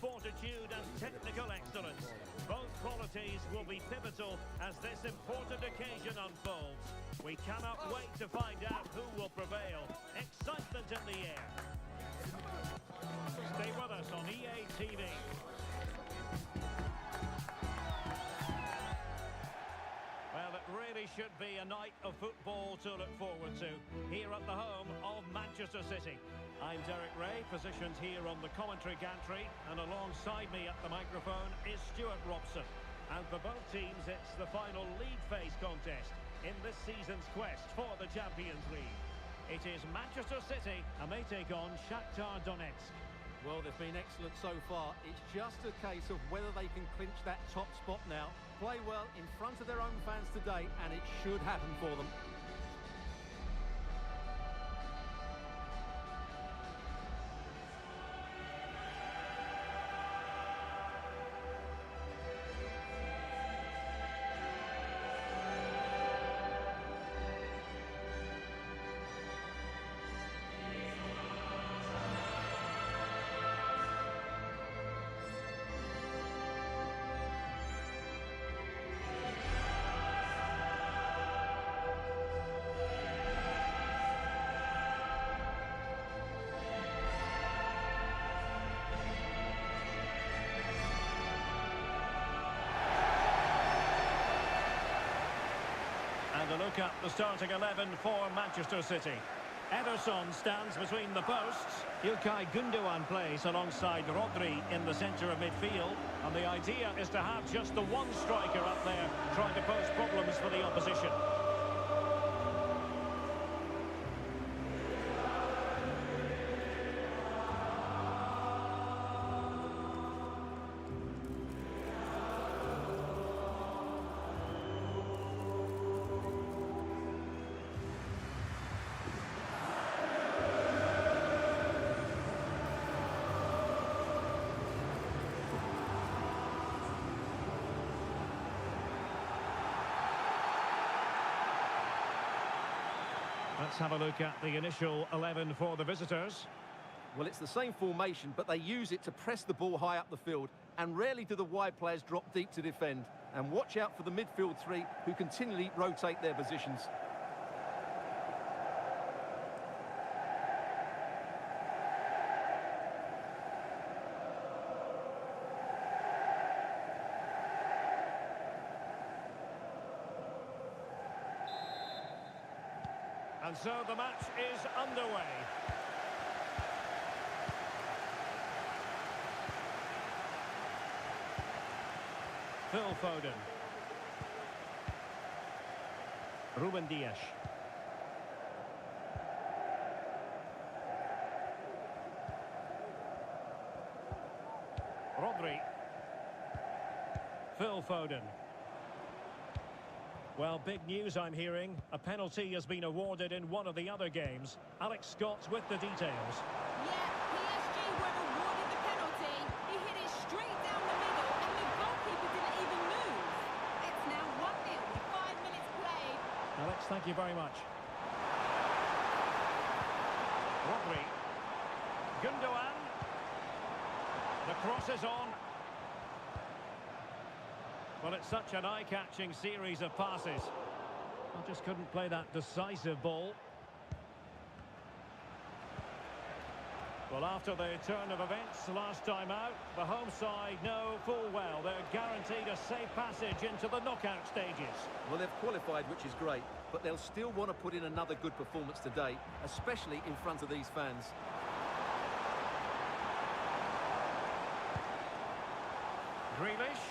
fortitude and technical excellence. Both qualities will be pivotal as this important occasion unfolds. We cannot wait to find out who will prevail. Excitement in the air. Stay with us on EA TV. Well, it really should be a night of football to look forward to here at the home of Manchester City. I'm Derek Ray, positioned here on the commentary gantry, and alongside me at the microphone is Stuart Robson. And for both teams, it's the final league phase contest in this season's quest for the Champions League. It is Manchester City, and they take on Shakhtar Donetsk. Well, they've been excellent so far. It's just a case of whether they can clinch that top spot now. Play well in front of their own fans today, and it should happen for them. And a look at the starting 11 for Manchester City. Ederson stands between the posts. İlkay Gündoğan plays alongside Rodri in the centre of midfield. And the idea is to have just the one striker up there trying to pose problems for the opposition. Let's have a look at the initial 11 for the visitors. Well, it's the same formation, but they use it to press the ball high up the field, and rarely do the wide players drop deep to defend. And watch out for the midfield three, who continually rotate their positions. And so the match is underway. Phil Foden. Ruben Dias. Rodri. Phil Foden. Well, big news I'm hearing. A penalty has been awarded in one of the other games. Alex Scott with the details. Yeah, PSG were awarded the penalty. He hit it straight down the middle and the goalkeeper didn't even move. It's now 1-0 with 5 minutes played. Alex, thank you very much. Rodri. Gündoğan. The cross is on. Well, it's such an eye-catching series of passes. I just couldn't play that decisive ball. Well, after the turn of events last time out, the home side know full well they're guaranteed a safe passage into the knockout stages. Well, they've qualified, which is great, but they'll still want to put in another good performance today, especially in front of these fans. Grealish.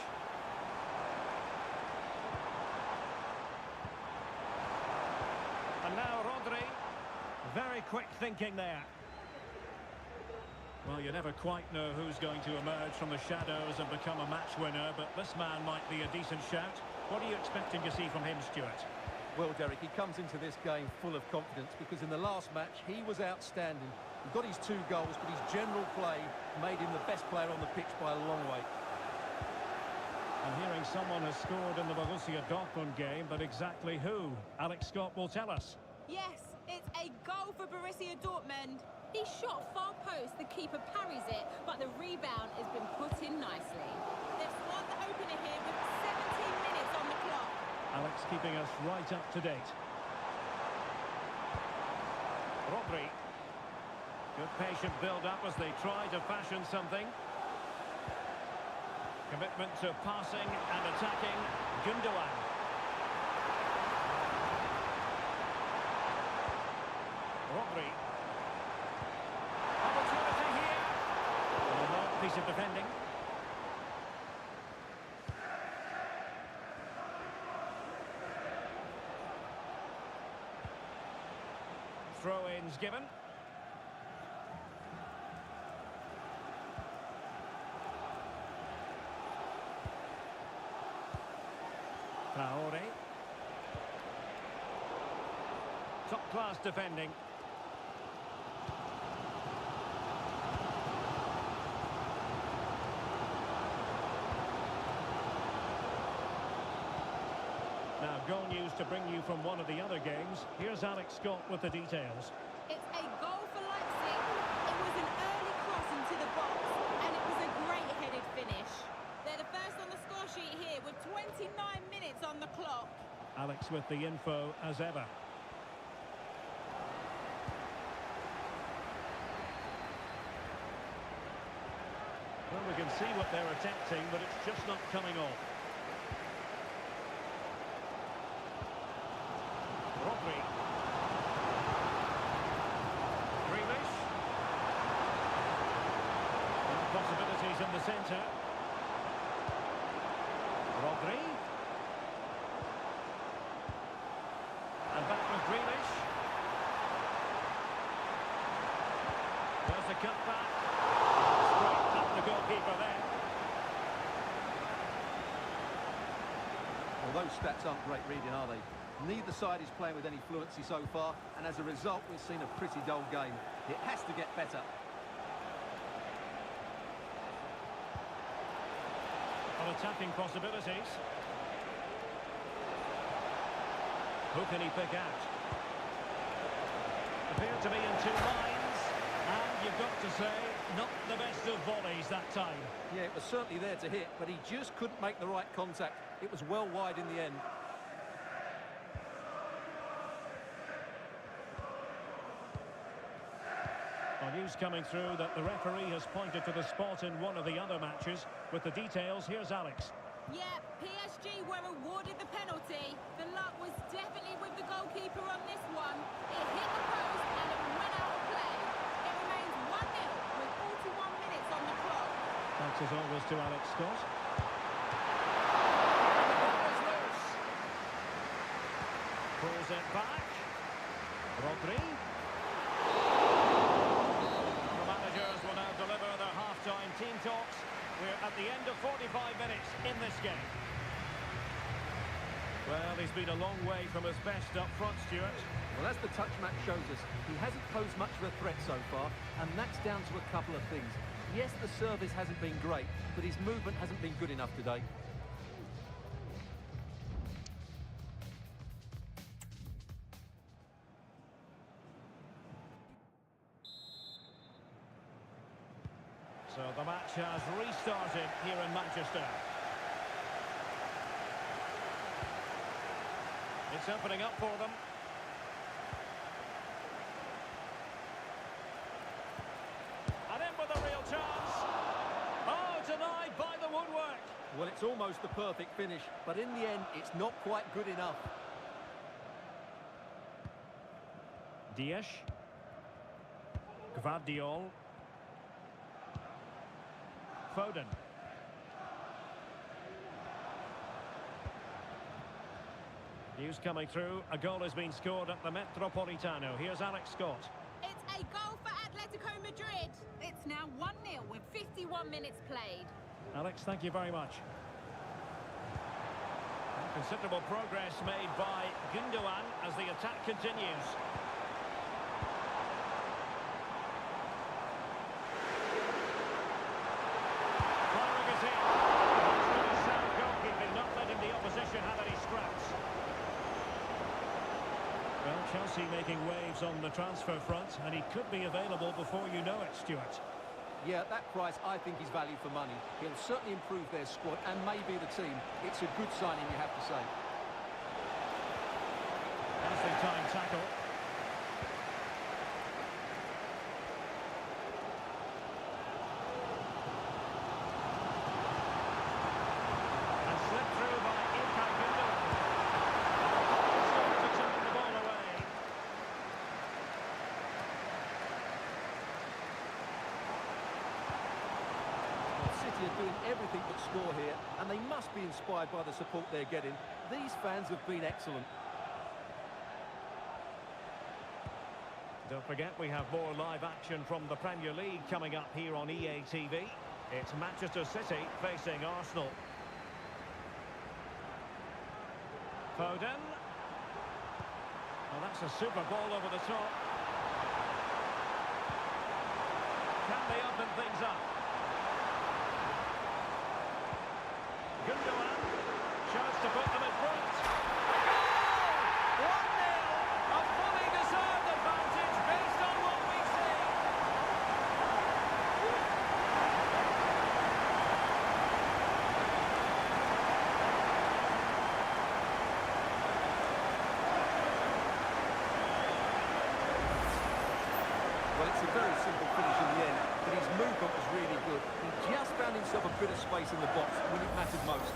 And now Rodri. Very quick thinking there. Well, you never quite know who's going to emerge from the shadows and become a match winner, but this man might be a decent shout. What are you expecting to see from him, Stuart? Well, Derek, he comes into this game full of confidence because in the last match, he was outstanding. He got his 2 goals, but his general play made him the best player on the pitch by a long way. I'm hearing someone has scored in the Borussia Dortmund game, but exactly who? Alex Scott will tell us. Yes, it's a goal for Borussia Dortmund. He shot far post, the keeper parries it, but the rebound has been put in nicely. They've scored the opener here with 17 minutes on the clock. Alex keeping us right up to date. Rodri. Good patient build-up as they try to fashion something. Commitment to passing and attacking. Gundogan. Rodri. Opportunity here. A long piece of defending. Throw-ins given. Traore. Top-class defending. Now, goal news to bring you from one of the other games. Here's Alex Scott with the details. It's a goal for Leipzig. It was an early cross into the box, and it was a great headed finish. They're the first on the score sheet here with 29 minutes on the clock. Alex with the info as ever. Well, we can see what they're attempting, but it's just not coming off. Rodri. Grealish. Possibilities in the centre. Rodri. And back with Grealish. There's the cutback. Straight at the goalkeeper there. Well, those stats aren't great reading, are they? Neither side is playing with any fluency so far, and as a result, we've seen a pretty dull game. It has to get better. On attacking possibilities. Who can he pick out? Appeared to be in two lines, and you've got to say, not the best of volleys that time. Yeah, it was certainly there to hit, but he just couldn't make the right contact. It was well wide in the end. News coming through that the referee has pointed to the spot in one of the other matches. With the details, here's Alex. Yeah, PSG were awarded the penalty. The luck was definitely with the goalkeeper on this one. It hit the post and it went out of play. It remains 1-0 with 41 minutes on the clock. Thanks as always to Alex Scott. Pulls it back. Rodri. Half-time team talks. We're at the end of 45 minutes in this game. Well, he's been a long way from his best up front, Stuart. Well, as the touch match shows us, he hasn't posed much of a threat so far, and that's down to a couple of things. Yes, the service hasn't been great, but his movement hasn't been good enough today. So the match has restarted here in Manchester. It's opening up for them. And in with a real chance. Oh, denied by the woodwork. Well, it's almost the perfect finish, but in the end, it's not quite good enough. Dias. Gvardiol. Foden. News coming through. A goal has been scored at the Metropolitano. Here's Alex Scott. It's a goal for Atletico Madrid. It's now 1-0 with 51 minutes played. Alex, thank you very much. Considerable progress made by Gundogan as the attack continues. Chelsea making waves on the transfer front, and he could be available before you know it, Stuart. Yeah, at that price, I think he's value for money. He'll certainly improve their squad and maybe the team. It's a good signing, you have to say. Passing time tackle. And slipped through by Gundogan. To turn the ball away. City are doing everything but score here, and they must be inspired by the support they're getting. These fans have been excellent. Don't forget, we have more live action from the Premier League coming up here on EA TV. It's Manchester City facing Arsenal. Foden. Well, that's a super ball over the top. Can they open things up? Gundogan. Chance to put them in front. A goal! 1-0! A fully deserved advantage based on what we see. Well, it's a very simple finish in the end, but his movement was really good. He just found himself a bit of space in the box when it mattered most.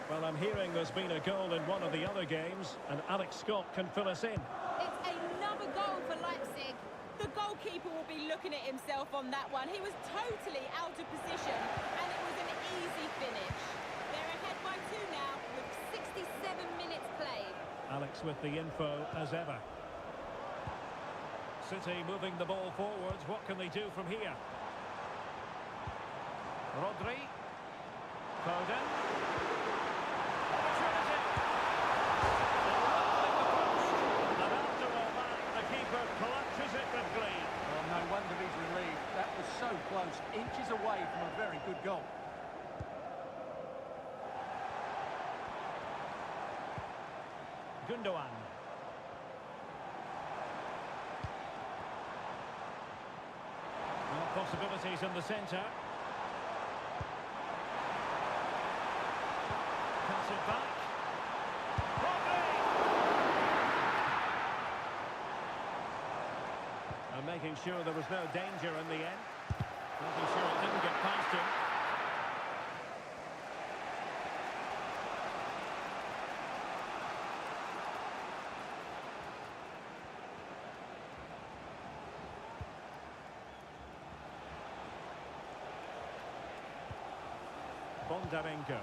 Well, I'm hearing there's been a goal in one of the other games, and Alex Scott can fill us in. It's another goal for Leipzig. The goalkeeper will be looking at himself on that one. He was totally out of position, and it was an easy finish. They're ahead by 2 now, with 67 minutes played. Alex with the info as ever. City moving the ball forwards. What can they do from here? Rodri. Foden. Opportunity. They're the post. And after all that, the keeper clutches it with glee. Well, no wonder he's relieved. That was so close, inches away from a very good goal. Gundogan. Well, possibilities in the centre. Pass it back. Rodri! And making sure there was no danger in the end. Making sure it didn't get past him. Bondarenko.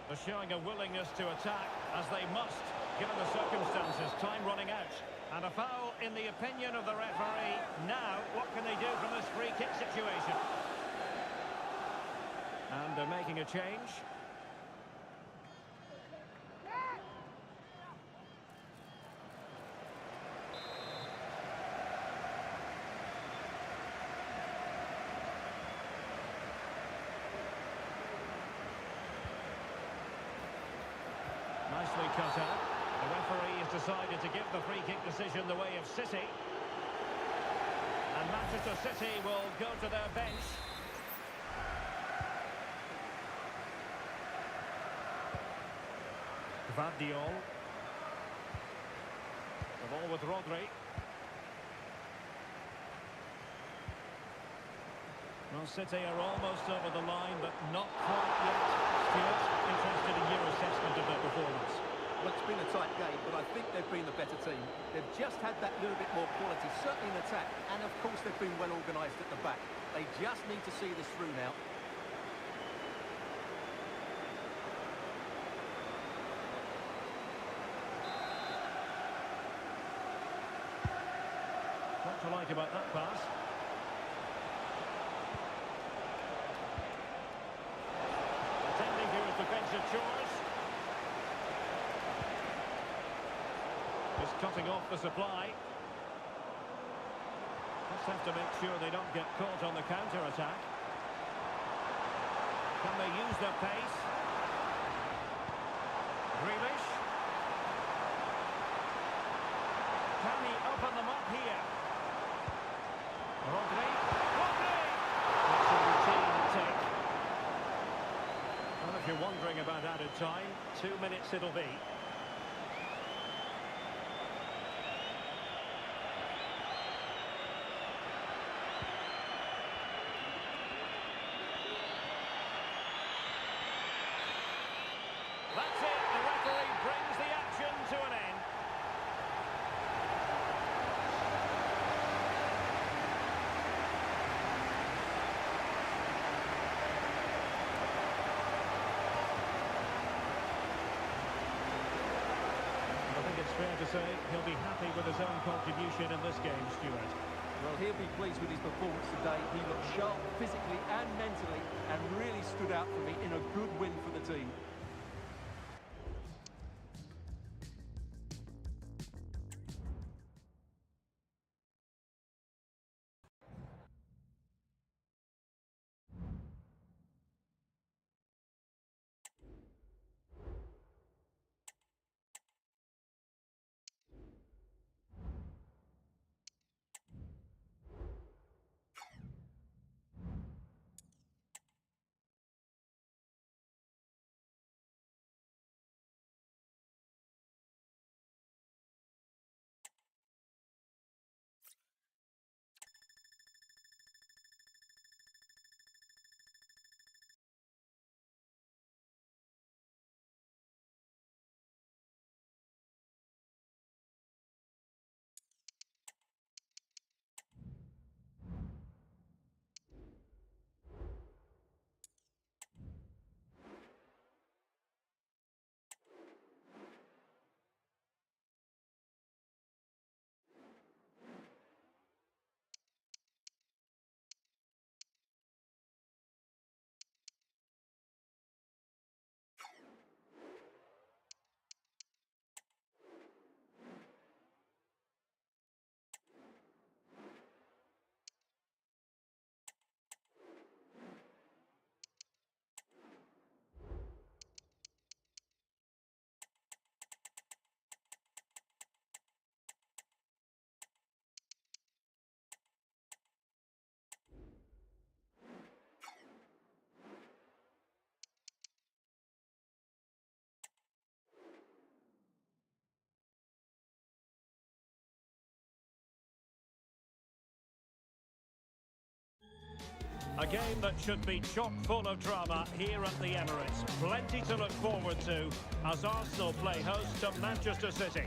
They're showing a willingness to attack, as they must, given the circumstances. Time running out. And a foul in the opinion of the referee. Now, what can they do from this free kick situation? And they're making a change. Nicely cut out. The referee has decided to give the free kick decision the way of City. And Manchester City will go to their bench. Gvardiol. The ball with Rodri. Well, City are almost over the line, but not quite yet. Stuart, interested in your assessment of their performance. Well, it's been a tight game, but I think they've been the better team. They've just had that little bit more quality, certainly in attack, and of course they've been well organised at the back. They just need to see this through now. What to like about that pass? Attending to his defensive chores. Just cutting off the supply. have to make sure they don't get caught on the counter-attack. Can they use their pace? Grealish. Can he open them up here? Rodri. That's a routine take. Well, if you're wondering about added time, 2 minutes it'll be. That's it. The referee brings the action to an end. I think it's fair to say he'll be happy with his own contribution in this game, Stuart. Well, he'll be pleased with his performance today. He looked sharp physically and mentally and really stood out for me in a good win for the team. A game that should be chock full of drama here at the Emirates. Plenty to look forward to as Arsenal play host to Manchester City.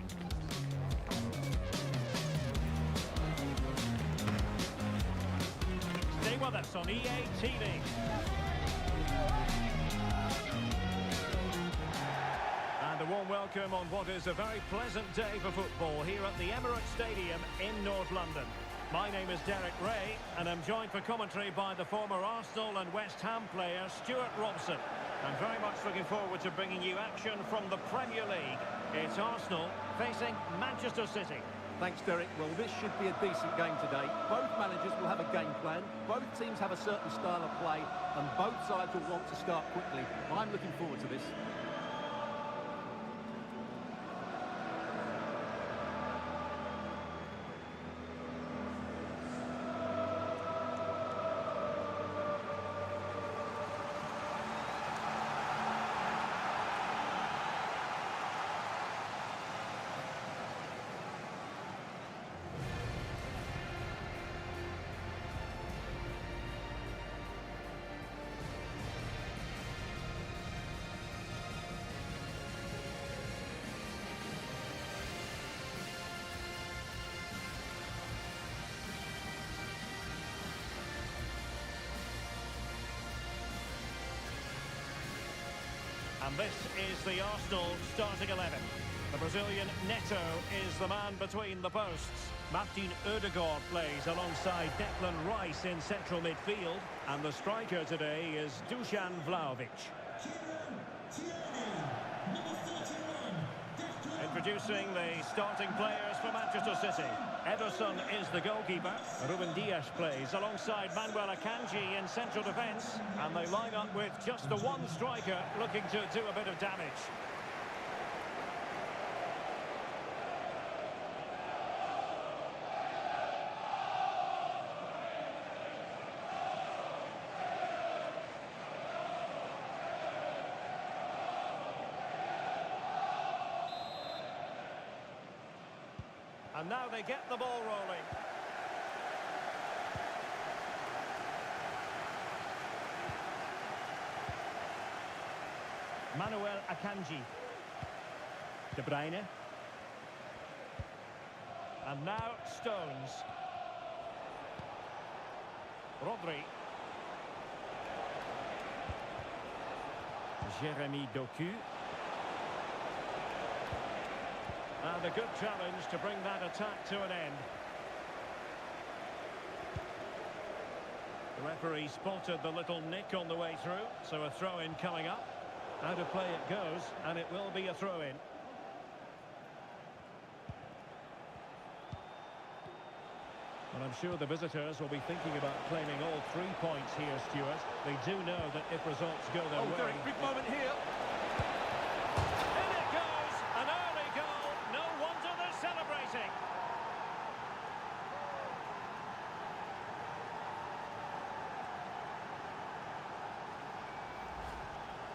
Stay with us on EA TV. And a warm welcome on what is a very pleasant day for football here at the Emirates Stadium in North London. My name is Derek Ray, and I'm joined for commentary by the former Arsenal and West Ham player, Stuart Robson. I'm very much looking forward to bringing you action from the Premier League. It's Arsenal facing Manchester City. Thanks, Derek. Well, this should be a decent game today. Both managers will have a game plan. Both teams have a certain style of play, and both sides will want to start quickly. I'm looking forward to this. And this is the Arsenal starting 11. The Brazilian Neto is the man between the posts. Martin Odegaard plays alongside Declan Rice in central midfield. And the striker today is Dusan Vlahovic. Introducing the starting players for Manchester City. Ederson is the goalkeeper. Ruben Dias plays alongside Manuel Akanji in central defence. And they line up with just the one striker looking to do a bit of damage. And now they get the ball rolling. Manuel Akanji. De Bruyne. And now Stones. Rodri. Jeremy Doku. And a good challenge to bring that attack to an end. The referee spotted the little nick on the way through, so a throw-in coming up. Out of play it goes, and it will be a throw-in. And I'm sure the visitors will be thinking about claiming all 3 points here, Stuart. They do know that if results go their way... Derek, big moment here. In it goes! An early goal! No wonder they're celebrating!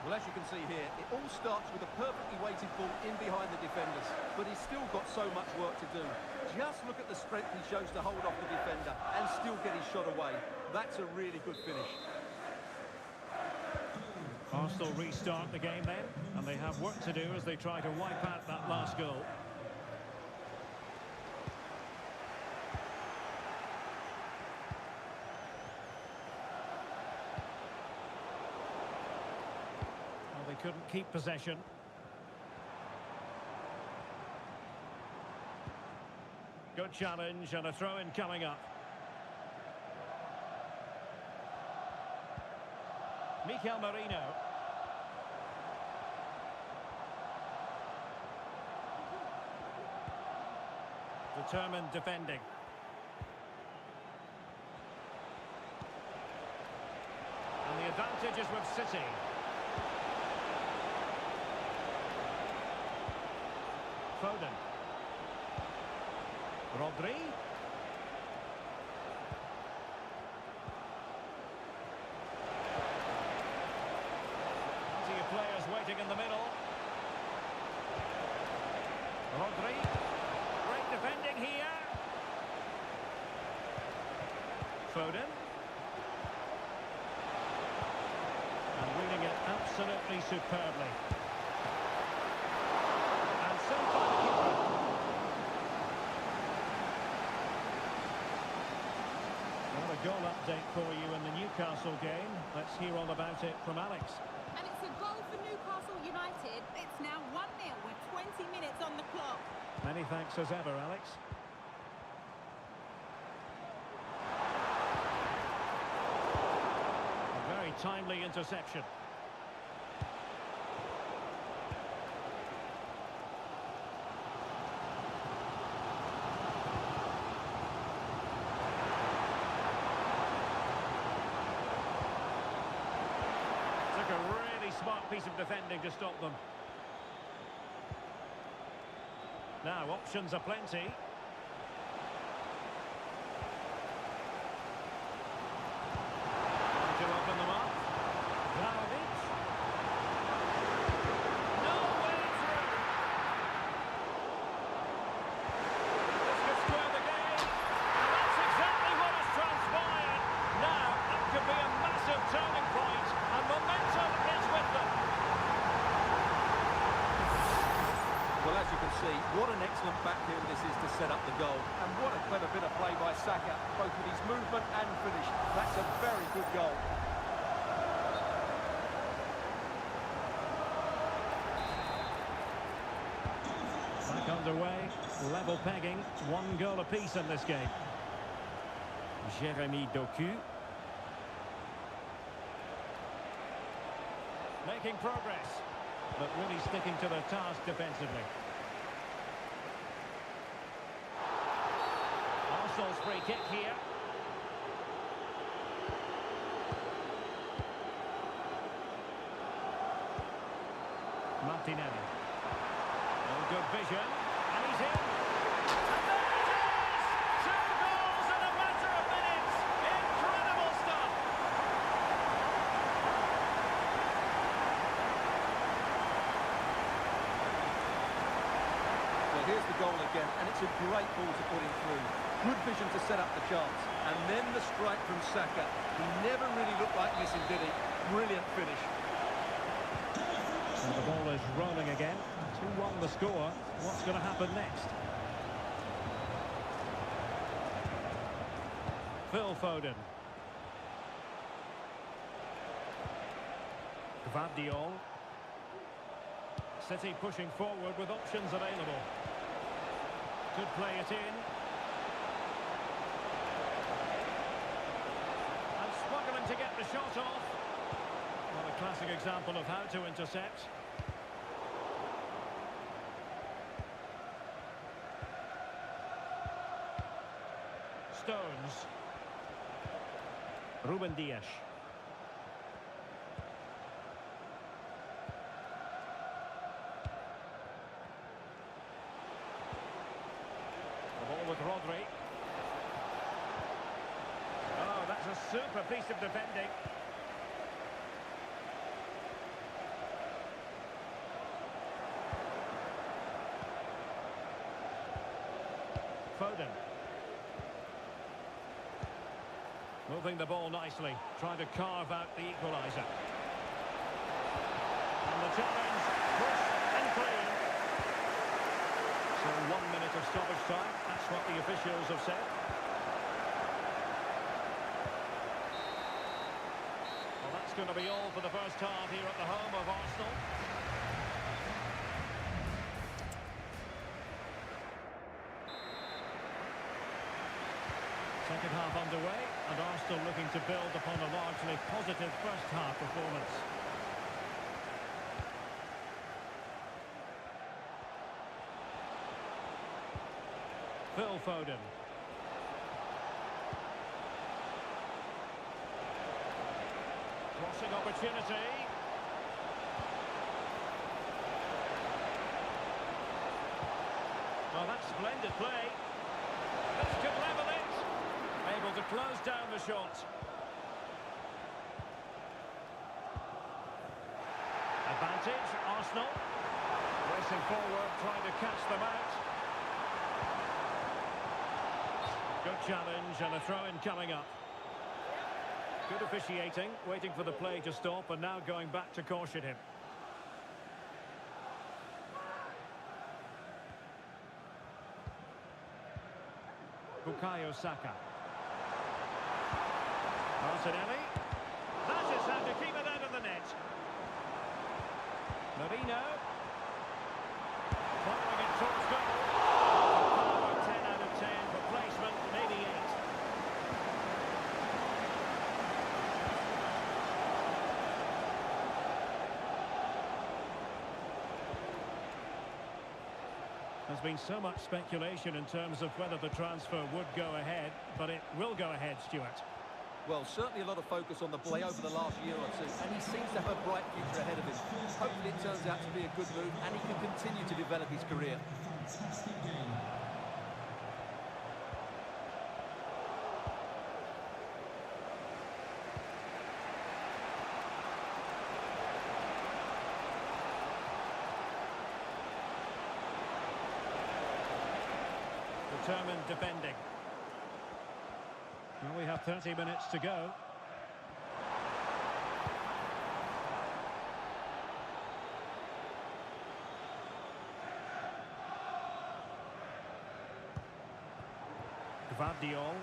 Well, as you can see here, it all starts with a perfectly weighted ball in behind the defenders, but he's still got so much work to do. Just look at the strength he shows to hold off the defender and still get his shot away. That's a really good finish. Arsenal restart the game then, and they have work to do as they try to wipe out that last goal. They couldn't keep possession. Good challenge and a throw-in coming up. Mikel Merino. Determined defending. And the advantage is with City. Foden. Rodri. Plenty of players waiting in the middle. Rodri. Great defending here. Foden. And reading it absolutely superbly. And so far the keeper. Well, a goal update for you in the Newcastle game. Let's hear all about it from Alex. And it's a goal for Newcastle United. It's now 1-0 with 20 minutes on the clock. Many thanks as ever, Alex. A very timely interception. Took a really smart piece of defending to stop them. Now, options are plenty. To open them up. Vlahovic. No way through. This could square the game. And that's exactly what has transpired. Now, that could be a massive turning point, and momentum is with them. Well, as you can see, what an excellent backheel this is to set up the goal. And what a clever bit of play by Saka, both with his movement and finish. That's a very good goal. Back underway, level pegging, 1 goal apiece in this game. Jeremy Doku. Making progress, but really sticking to their task defensively. Arsenal's free kick here. Martinelli. Oh, good vision. And he's in. And there it is! 2 goals in a matter of minutes. Incredible stuff. Well, here's the goal again, and it's a great ball to put him through. Good vision to set up the chance. And then the strike from Saka. He never really looked like missing, did he? Brilliant finish. And the ball is rolling again. 2-1 the score. What's going to happen next? Phil Foden. Gvardiol. City pushing forward with options available. Could play it in. And struggling to get the shot off. Well, a classic example of how to intercept. Stones. Ruben Dias. The ball with Rodri. Oh, that's a super piece of defending. Foden. Moving the ball nicely, trying to carve out the equaliser. And the challenge, push and clean. So 1 minute of stoppage time, that's what the officials have said. Well, that's going to be all for the first half here at the home of Arsenal. Second half underway, and Arsenal looking to build upon a largely positive first half performance. Phil Foden. Crossing opportunity. Well, that's splendid play. This could level it. Able to close down the shot. Advantage, Arsenal. Racing forward, trying to catch them out. Good challenge and a throw-in coming up. Good officiating, waiting for the play to stop and now going back to caution him. Bukayo Saka. Martinelli. That is how to keep it out of the net. Marino. Firing it towards goal. Power 10 out of 10 for placement, maybe 8. There's been so much speculation in terms of whether the transfer would go ahead, but it will go ahead, Stuart. Well, certainly a lot of focus on the play over the last year or two, and he seems to have a bright future ahead of him. Hopefully it turns out to be a good move, and he can continue to develop his career. Determined defending. Well, we have 30 minutes to go. Gvardiol.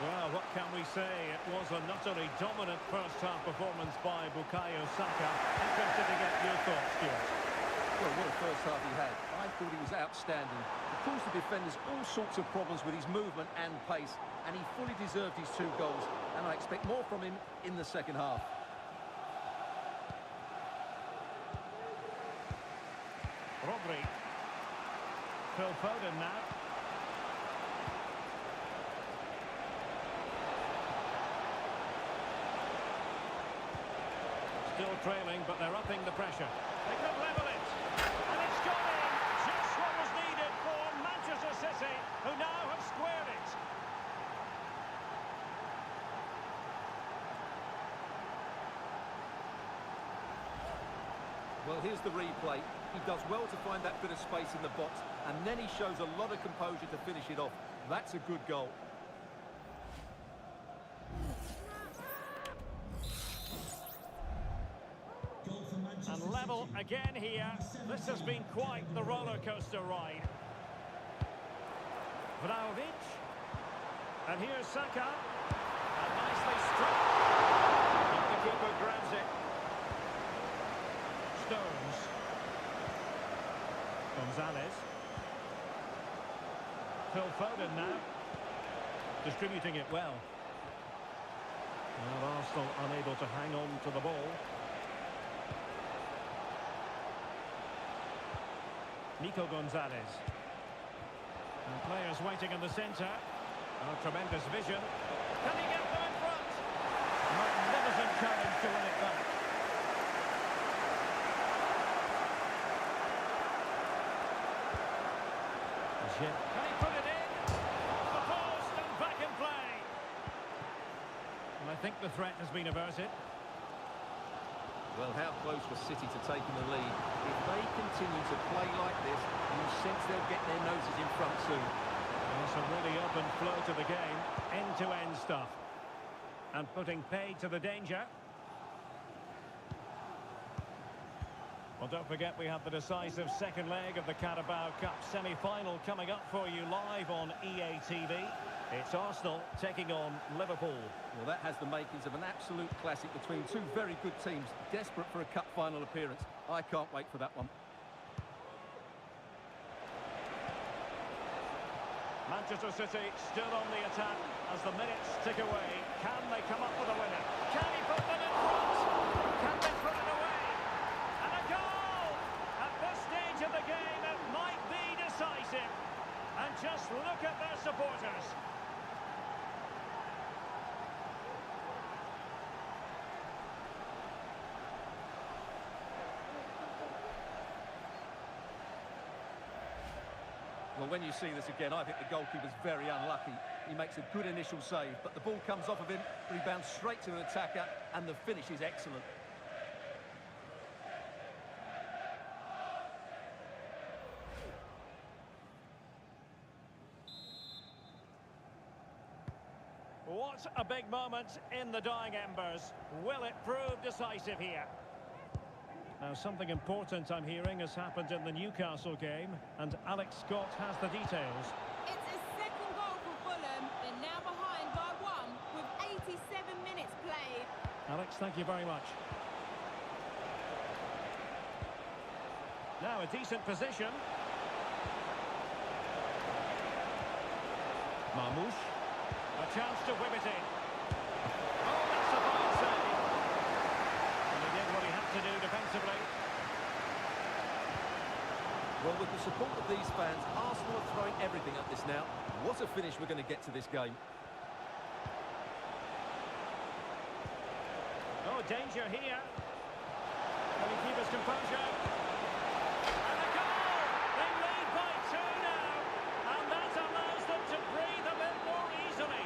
Well, what can we say? It was an utterly dominant first-half performance by Bukayo Saka. Interested to get your thoughts, Stuart. Well, what a first half he had. I thought he was outstanding. He caused the defenders all sorts of problems with his movement and pace, and he fully deserved his 2 goals, and I expect more from him in the second half. Rodri. Phil Foden now. Still trailing, but they're upping the pressure. They could level it. And it's gone in. Just what was needed for Manchester City, who now have squared it. Well, here's the replay. He does well to find that bit of space in the box, and then he shows a lot of composure to finish it off. That's a good goal. And level again here. This has been quite the roller coaster ride. Vlahovic. And here's Saka. And nicely struck. And the keeper grabs it. Stones. Gonzalez. Phil Foden now. Distributing it well. And Arsenal unable to hang on to the ball. Nico Gonzalez. And players waiting in the centre. Oh, tremendous vision. Can he get them in front? Magnificent challenge to win it back. Can he put it in? Off the post and back in play. And I think the threat has been averted. Well, how close was City to taking the lead? If they continue to play like this, you sense they'll get their noses in front soon. It's a really open flow to the game, end-to-end stuff. And putting paid to the danger. Well, don't forget we have the decisive second leg of the Carabao Cup semi-final coming up for you live on EA TV. It's Arsenal taking on Liverpool. Well, that has the makings of an absolute classic between two very good teams, desperate for a cup final appearance. I can't wait for that one. Manchester City still on the attack as the minutes tick away. Can they come up with a winner? Can he put them in front? Can they put it away? And a goal! At this stage of the game, it might be decisive. And just look at their supporters. Well, when you see this again, I think the goalkeeper's very unlucky. He makes a good initial save, but the ball comes off of him, rebounds straight to an attacker, and the finish is excellent. What a big moment in the dying embers. Will it prove decisive here? Now, something important I'm hearing has happened in the Newcastle game, and Alex Scott has the details. It's a second goal for Fulham. They're now behind by 1 with 87 minutes played. Alex, thank you very much. Now, a decent position. Marmoush. A chance to whip it in. Oh, that's a fine save. And he did what he had to do defensively. Well, with the support of these fans, Arsenal are throwing everything at this now. What a finish we're going to get to this game. Oh, danger here. Can he keep his composure? And a goal! They lead by 2 now. And that allows them to breathe a bit more easily.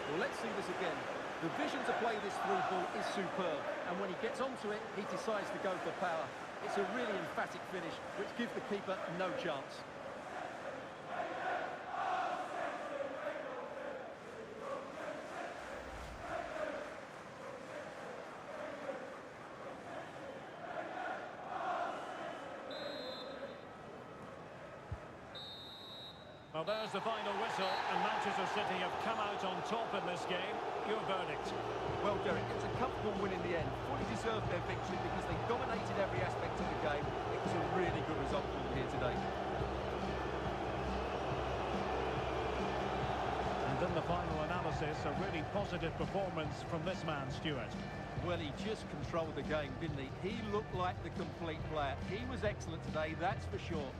Well, let's see this again. The vision to play this through ball is superb, and when he gets onto it, he decides to go for power. It's a really emphatic finish, which gives the keeper no chance. Well, there's the final whistle, and Manchester City have come out on top in this game. Your verdict? Well, Derek, it was a comfortable win in the end. Fully deserved their victory because they dominated every aspect of the game. It was a really good result for them here today. And And in the final analysis, a really positive performance from this man, Stuart. Well, he just controlled the game, didn't he? He looked like the complete player. He was excellent today, that's for sure.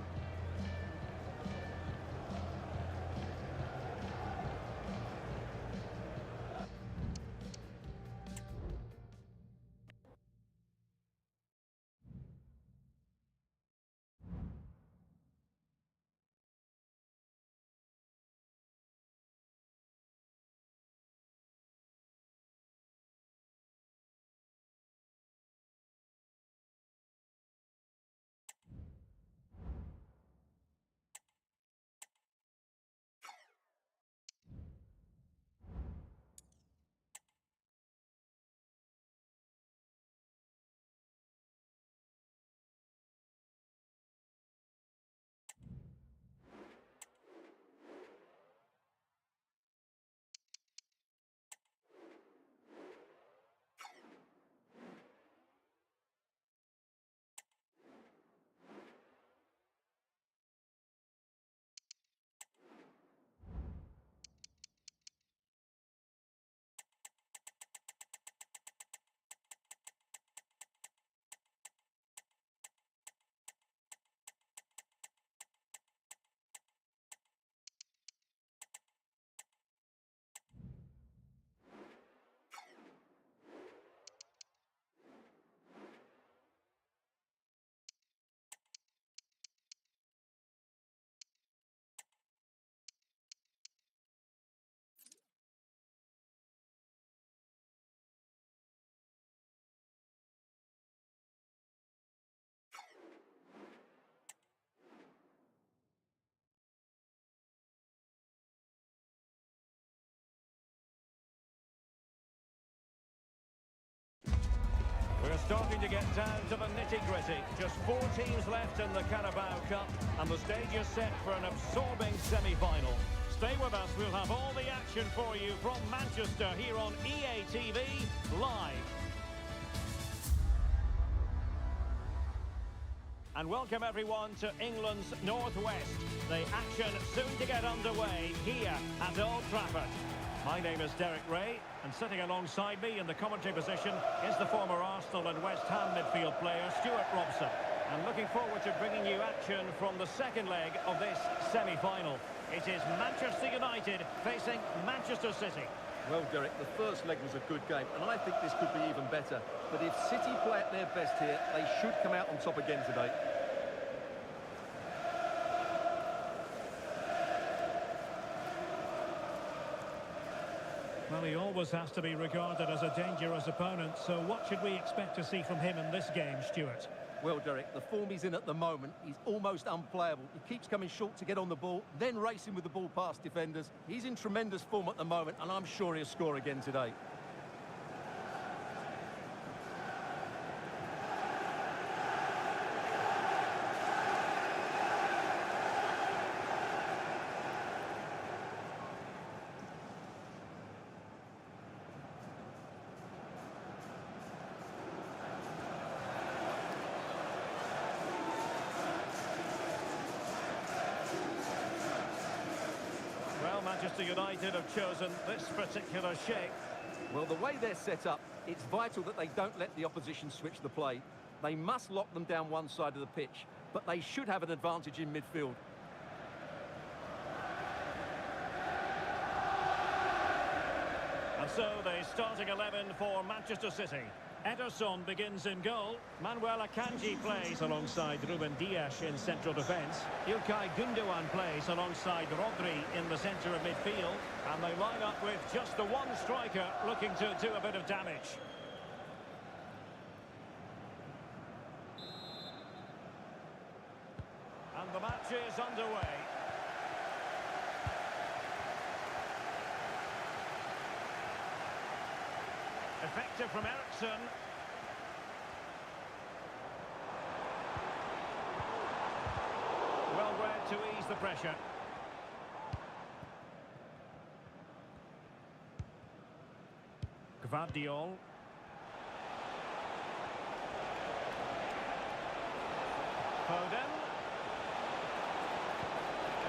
We're starting to get down to the nitty-gritty. Just 4 teams left in the Carabao Cup, and the stage is set for an absorbing semi-final. Stay with us, we'll have all the action for you from Manchester here on EA TV Live. And welcome everyone to England's Northwest. The action soon to get underway here at Old Trafford. My name is Derek Ray, and sitting alongside me in the commentary position is the former Arsenal and West Ham midfield player Stuart Robson. And looking forward to bringing you action from the second leg of this semi-final. It is Manchester United facing Manchester City. Well, Derek, the first leg was a good game, and I think this could be even better. But if City play at their best here, they should come out on top again today. Well, he always has to be regarded as a dangerous opponent, so what should we expect to see from him in this game, Stuart? Well, Derek, the form he's in at the moment, he's almost unplayable. He keeps coming short to get on the ball, then racing with the ball past defenders. He's in tremendous form at the moment, and I'm sure he'll score again today. Manchester United have chosen this particular shape. Well, the way they're set up, it's vital that they don't let the opposition switch the play. They must lock them down one side of the pitch, but they should have an advantage in midfield. And so the starting 11 for Manchester City. Ederson begins in goal. Manuel Akanji plays alongside Ruben Dias in central defence. Ilkay Gundogan plays alongside Rodri in the centre of midfield. And they line up with just the one striker looking to do a bit of damage. And the match is underway. Effective from Ericsson. Well read to ease the pressure. Gvardiol. Foden.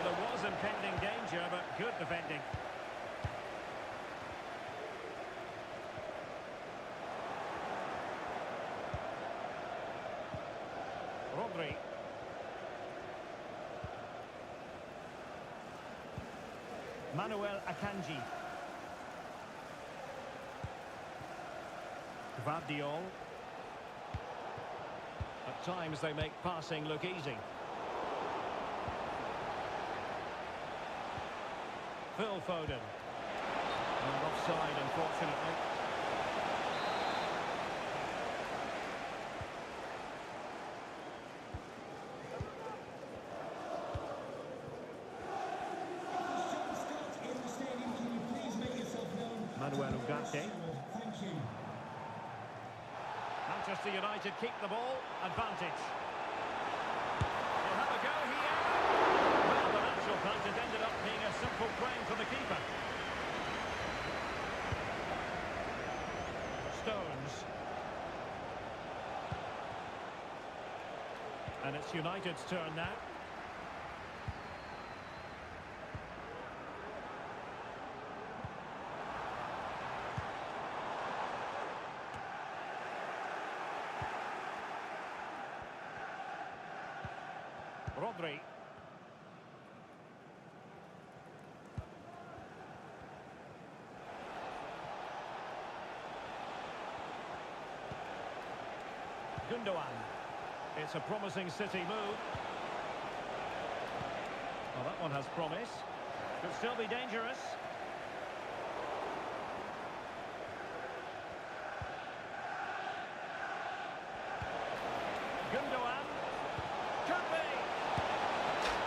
There was impending danger, but good defending. Manuel Akanji. Gvardiol. At times they make passing look easy. Phil Foden. And offside, unfortunately. Manuel Ugarte. Manchester United keep the ball. Advantage. They'll have a go here. Well, the actual fact it ended up being a simple claim for the keeper. Stones. And it's United's turn now. Rodri. Gundogan. It's a promising City move. Well, that one has promise. Could still be dangerous. Gundogan. Could be.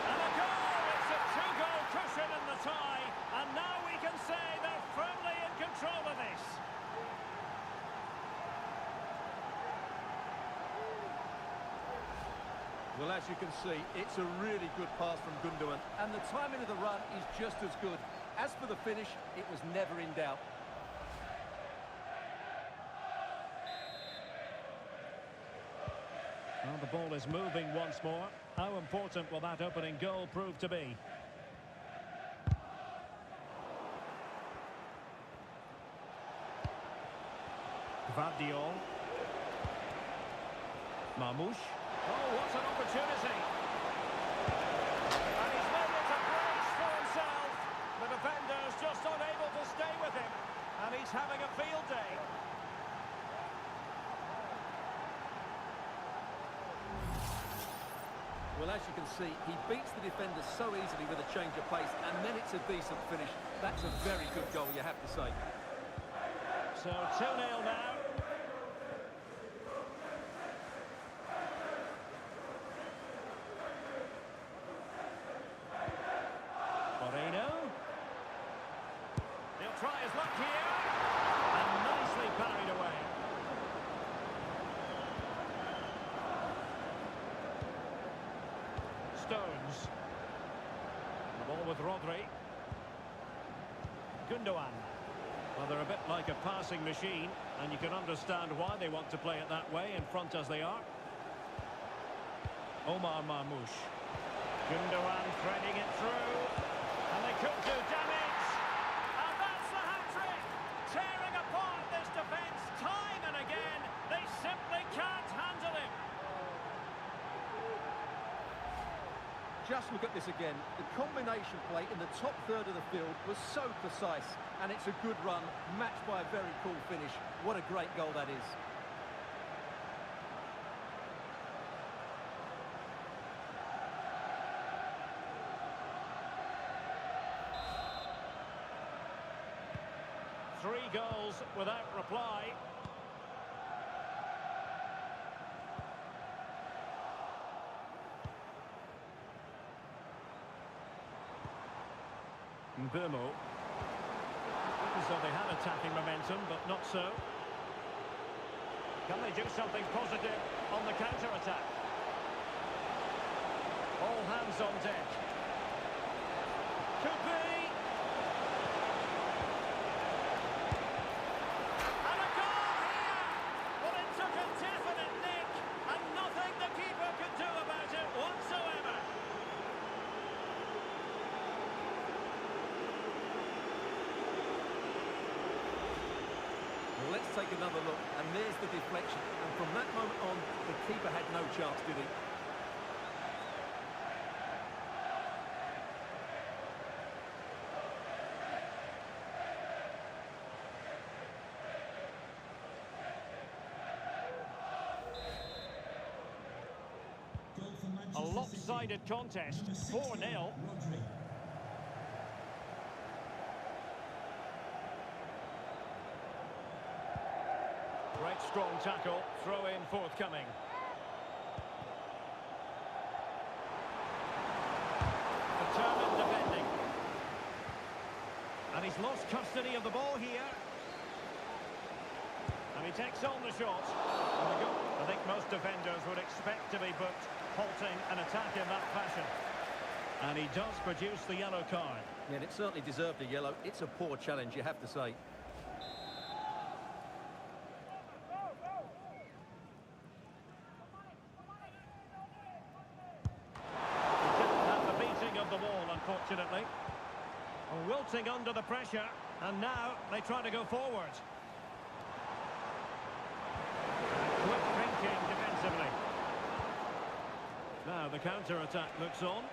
And a goal! It's a two-goal cushion in the tie. And now we can say they're firmly in control of this. Well, as you can see, it's a really good pass from Gundogan, and the timing of the run is just as good. As for the finish, it was never in doubt. Well, the ball is moving once more. How important will that opening goal prove to be? Gvardiol. Marmoush. Oh, what an opportunity! And he's made it a brace for himself. The defender's just unable to stay with him, and he's having a field day. Well, as you can see, he beats the defender so easily with a change of pace, and then it's a decent finish. That's a very good goal, you have to say. So 2-0 now. He'll try his luck here, and nicely parried away. Stones. The ball with Rodri. Gundogan. Well, they're a bit like a passing machine, and you can understand why they want to play it that way, in front as they are. Omar Marmoush. Gundogan threading it through. And they could do damage. And that's the hat-trick. Tearing apart this defence time and again. They simply can't handle him. Just look at this again. The combination play in the top third of the field was so precise. And it's a good run, matched by a very cool finish. What a great goal that is. Three goals without reply. Mbeumo. So they had attacking momentum, but not so. Can they do something positive on the counter-attack? All hands on deck. Could be. And a goal here! Well, it took a definite nick, and nothing the keeper could do about it whatsoever. Well, let's take another look, and there's the deflection. And from that moment on, the keeper had no chance, did he? lopsided contest, 4-0. Great strong tackle, throw in forthcoming. Determined defending. And he's lost custody of the ball here. And he takes on the shot. And the goal. I think most defenders would expect to be booked, halting an attack in that fashion. And he does produce the yellow card. Yeah, and it certainly deserved a yellow. It's a poor challenge, you have to say. He didn't have the beating of the wall, unfortunately. Wilting under the pressure, and now they try to go forward. Quick thinking defensively. Now the counter-attack looks on.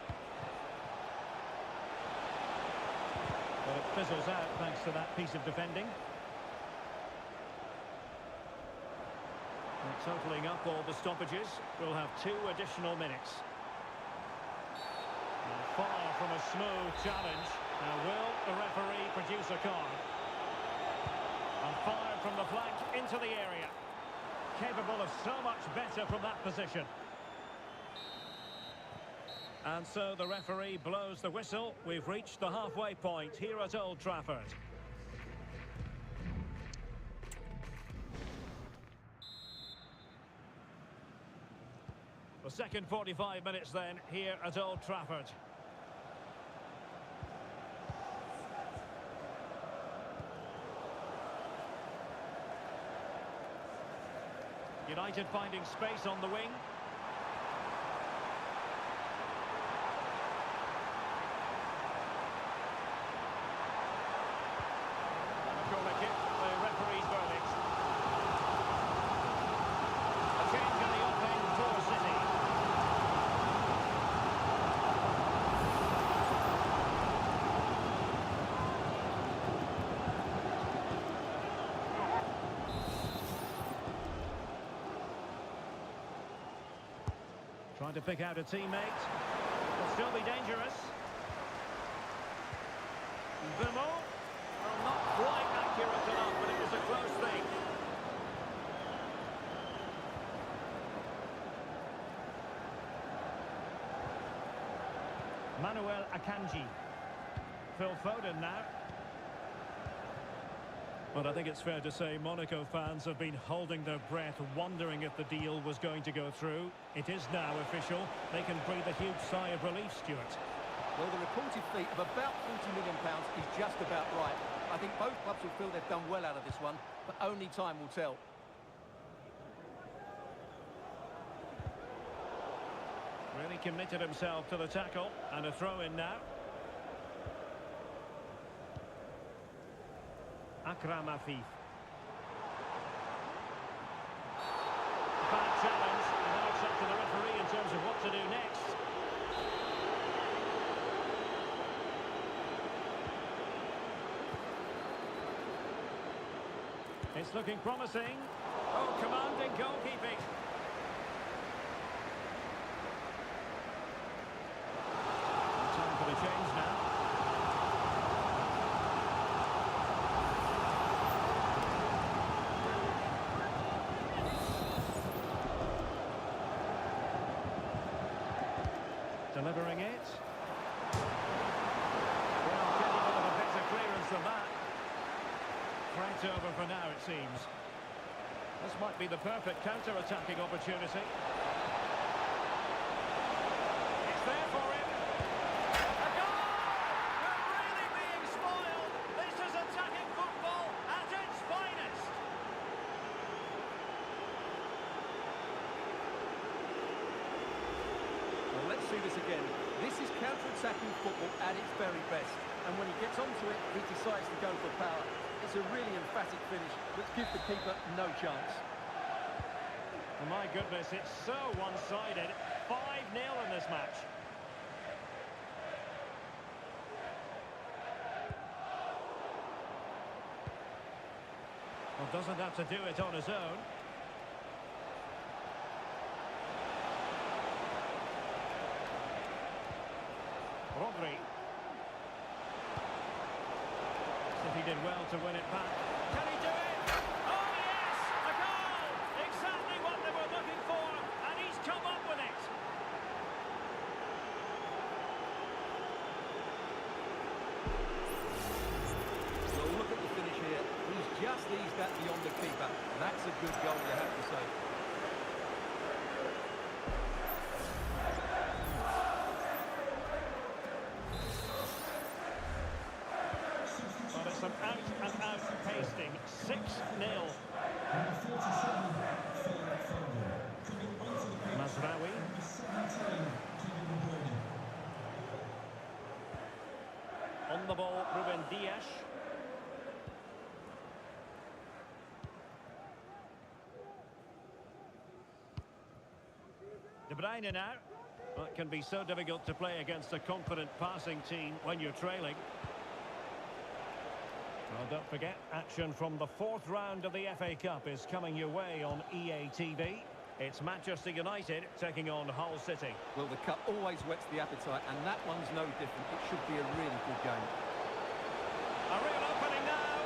But it fizzles out thanks to that piece of defending. And totalling up all the stoppages, we'll have 2 additional minutes. And far from a smooth challenge. Now will the referee produce a card? And fired from the flank into the area. Capable of so much better from that position. And so the referee blows the whistle. We've reached the halfway point here at Old Trafford. The second 45 minutes then here at Old Trafford. United finding space on the wing. And a corner kick, the referee's verdict. A change in the opening for City. Trying to pick out a teammate. Will still be dangerous. Bimo. Well, not quite accurate enough, but it was a close thing. Manuel Akanji. Phil Foden now. But I think it's fair to say Monaco fans have been holding their breath, wondering if the deal was going to go through. It is now official. They can breathe a huge sigh of relief, Stuart. Well, the reported fee of about £40 million is just about right. I think both clubs will feel they've done well out of this one, but only time will tell. Really committed himself to the tackle, and a throw-in now. Akram Afif. Bad challenge, and now it's up to the referee in terms of what to do next. It's looking promising. Oh, commanding goalkeeping. Time for the change now. Delivering it. Well, capable of a better clearance than that. Threat over for now, it seems. This might be the perfect counter-attacking opportunity. It's there for him. A goal! We're really being spoiled. This is attacking football at its finest. Well, let's see this again. This is counter-attacking football at its very best. And when he gets onto it, he decides to go for power. It's a really emphatic finish, which gives the keeper no chance. Oh my goodness, it's so one-sided. 5-0 in this match. Well, doesn't have to do it on his own. Rodri. City did well to win it back. Can he do it? Oh yes! A goal! Exactly what they were looking for, and he's come up with it. Well, look at the finish here. He's just eased that beyond the keeper. That's a good goal, you have to say. Well, it's an out-and-out pasting. 6-0. Mazraoui. On the ball, Ruben Dias. De Bruyne now. Well, it can be so difficult to play against a confident passing team when you're trailing. Well, don't forget, action from the fourth round of the FA Cup is coming your way on EA TV. It's Manchester United taking on Hull City. Well, the cup always whets the appetite, and that one's no different. It should be a really good game. A real opening now.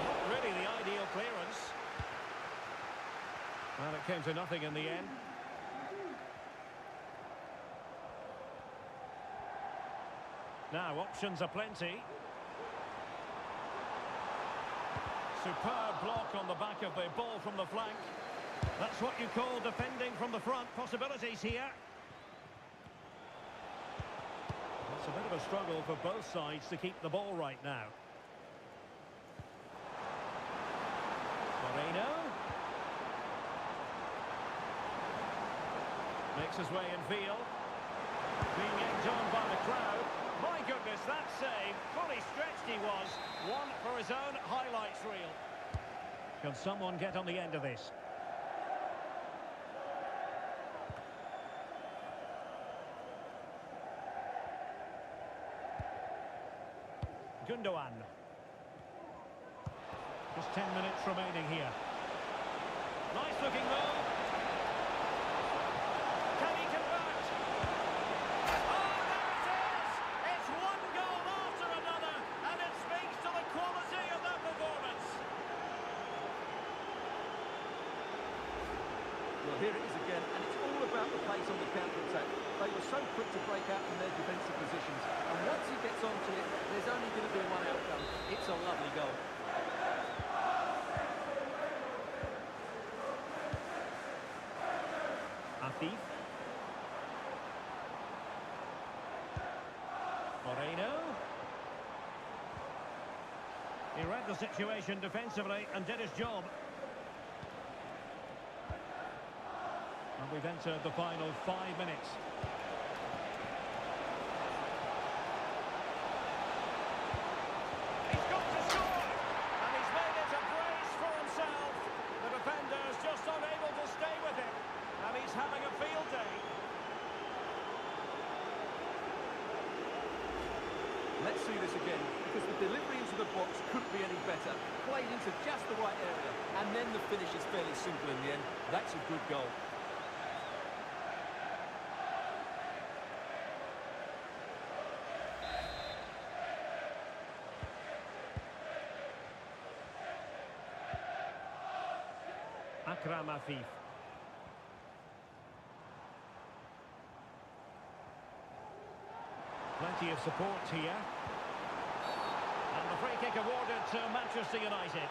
Not really the ideal clearance. Well, it came to nothing in the end. Now, options are plenty. Superb block on the back of the ball from the flank. That's what you call defending from the front. Possibilities here. It's a bit of a struggle for both sides to keep the ball right now. Moreno. Makes his way in field. Being egged on by the crowd. My goodness, that save. Fully stretched he was. One for his own highlights reel. Can someone get on the end of this? Gundogan. Just 10 minutes remaining here. Nice looking move. Can he convert? Oh, there it is! It's one goal after another, and it speaks to the quality of their performance. Well, here it is again, and it's all about the pace on the counter-attack. They were so quick to break out from their defensive positions, and once he gets onto it, there's only going to be one outcome. It's a lovely goal. Afif. Moreno. He read the situation defensively and did his job. And we've entered the final 5 minutes. He's got to score! And he's made it a brace for himself. The defender's just unable to stay with him. And he's having a field day. Let's see this again, because the delivery into the box couldn't be any better. Played into just the right area, and then the finish is fairly simple in the end. That's a good goal. Akram Afif. Plenty of support here. And the free kick awarded to Manchester United.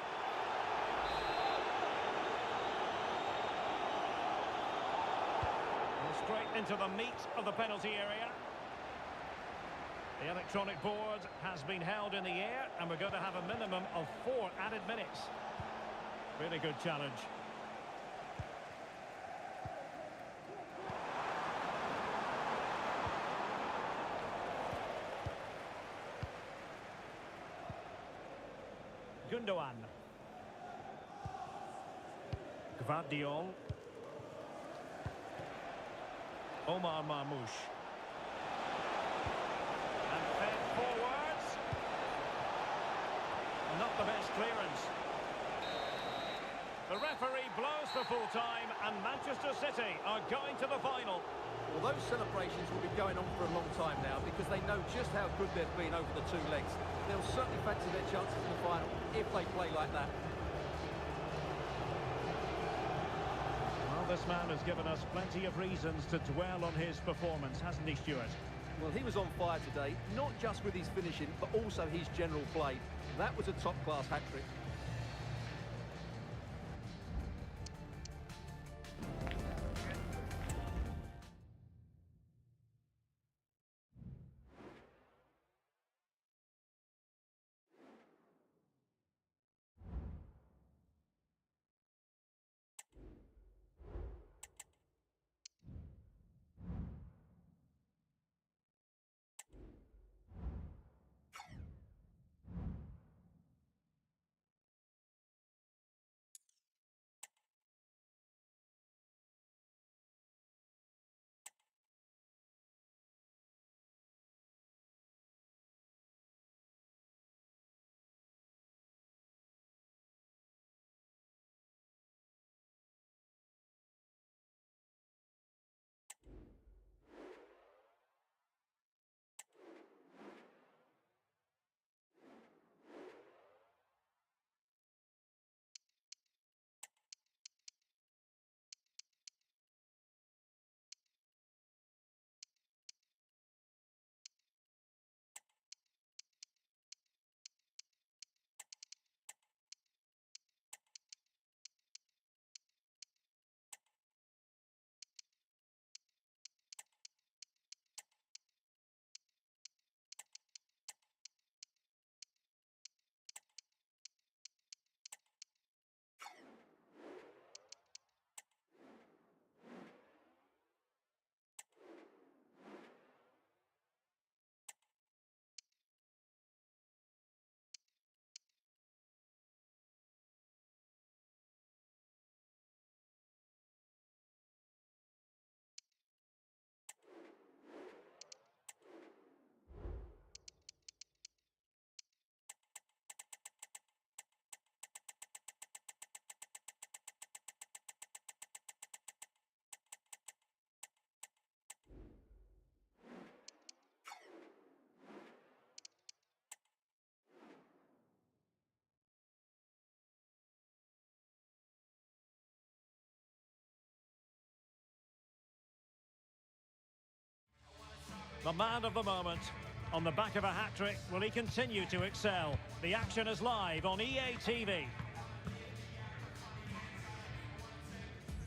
And straight into the meat of the penalty area. The electronic board has been held in the air, and we're going to have a minimum of 4 added minutes. Really good challenge. Gundogan. Gvardiol. Omar Marmoush. And fed forwards. Not the best clearance. The referee blows for to full-time, and Manchester City are going to the final. Well, those celebrations will be going on for a long time now because they know just how good they've been over the two legs. They'll certainly fancy their chances in the final if they play like that. Well, this man has given us plenty of reasons to dwell on his performance, hasn't he, Stuart? Well, he was on fire today, not just with his finishing, but also his general play. That was a top-class hat-trick. The man of the moment. On the back of a hat-trick, will he continue to excel? The action is live on EA TV.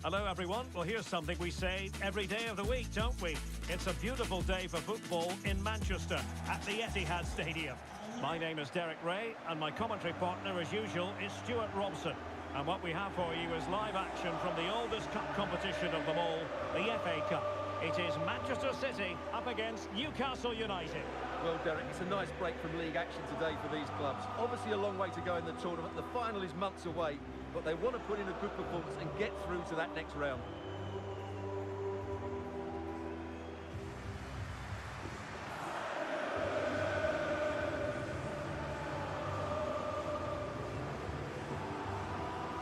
Hello everyone, well here's something we say every day of the week, don't we? It's a beautiful day for football in Manchester at the Etihad Stadium. My name is Derek Ray and my commentary partner as usual is Stuart Robson. And what we have for you is live action from the oldest cup competition of them all, the FA Cup. It is Manchester City up against Newcastle United. Well, Derek, it's a nice break from league action today for these clubs. Obviously a long way to go in the tournament. The final is months away, but they want to put in a good performance and get through to that next round.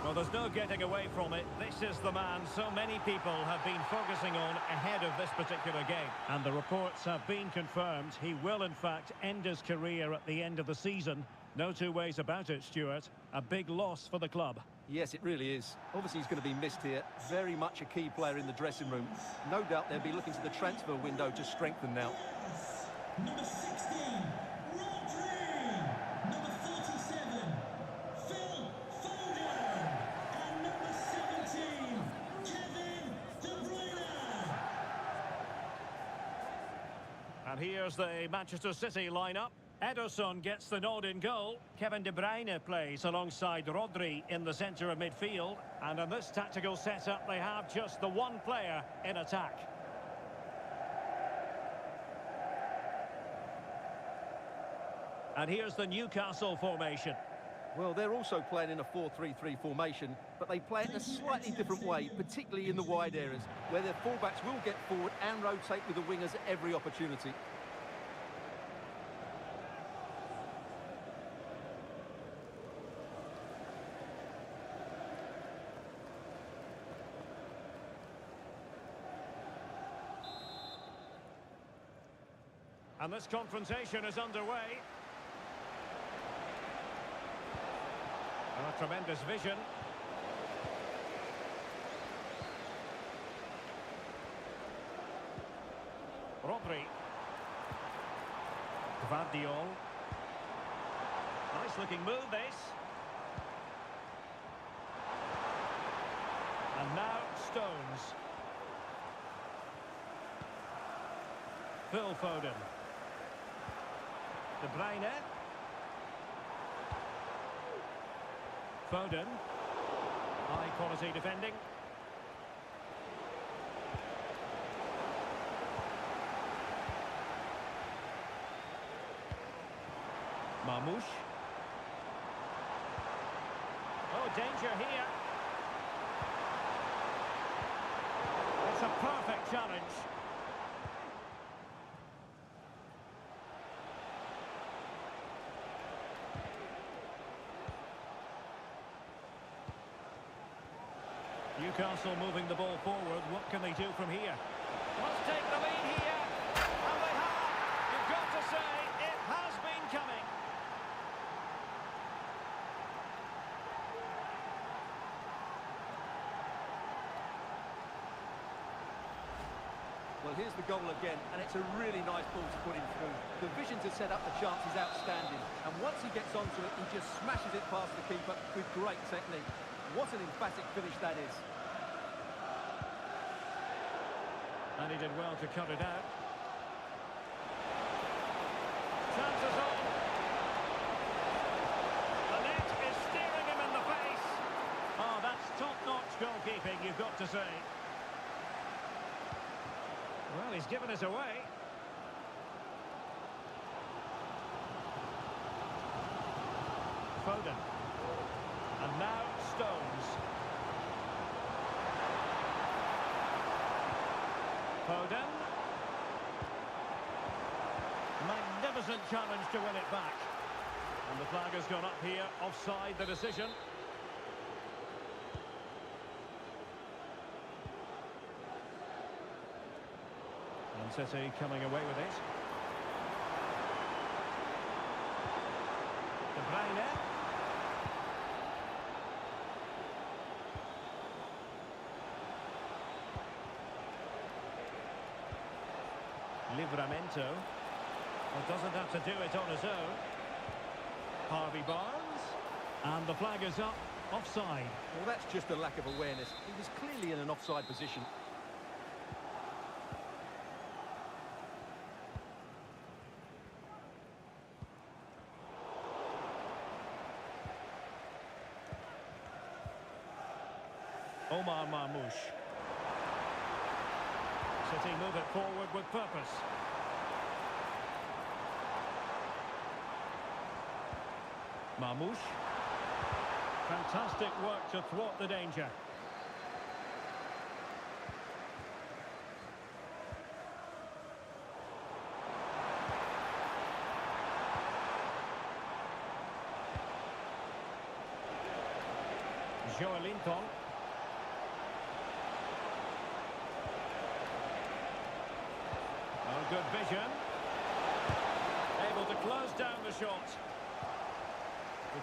Well, there's no getting away from it. This is the man so many people have been focusing on ahead of this particular game. And the reports have been confirmed. He will, in fact, end his career at the end of the season. No two ways about it, Stuart. A big loss for the club. Yes, it really is. Obviously, he's going to be missed here. Very much a key player in the dressing room. No doubt they'll be looking to the transfer window to strengthen now. Number 16, Rodri. Number 47, Phil Foden. And number 17, Kevin De Bruyne. And here's the Manchester City lineup. Ederson gets the nod in goal. Kevin De Bruyne plays alongside Rodri in the centre of midfield. And in this tactical setup, they have just the one player in attack. And here's the Newcastle formation. Well, they're also playing in a 4-3-3 formation, but they play it in a slightly different way, particularly in the wide areas, where their fullbacks will get forward and rotate with the wingers at every opportunity. And this confrontation is underway. A tremendous vision. Rodri. Guardiol. Nice looking move this. And now Stones. Phil Foden. De Bruyne. Foden. High quality defending. Marmoush. Oh, danger here. It's a perfect challenge. Newcastle moving the ball forward. What can they do from here? Must take the lead here. And they have. You've got to say, it has been coming. Well, here's the goal again, and it's a really nice ball to put him through. The vision to set up the chance is outstanding, and once he gets onto it, he just smashes it past the keeper with great technique. What an emphatic finish that is. And he did well to cut it out. Chances on. The net is staring him in the face. Oh, that's top-notch goalkeeping, you've got to say. Well, he's given us away. Foden. And now Stones. Foden. Magnificent challenge to win it back. And the flag has gone up here, offside the decision. And City coming away with it. De Bruyne. Livramento. Well, doesn't have to do it on his own. Harvey Barnes. And the flag is up, offside. Well, that's just a lack of awareness. He was clearly in an offside position. Omar Marmoush. City move it forward with purpose. Marmoush. Fantastic work to thwart the danger. Joelinton. Oh, good vision. Able to close down the shot.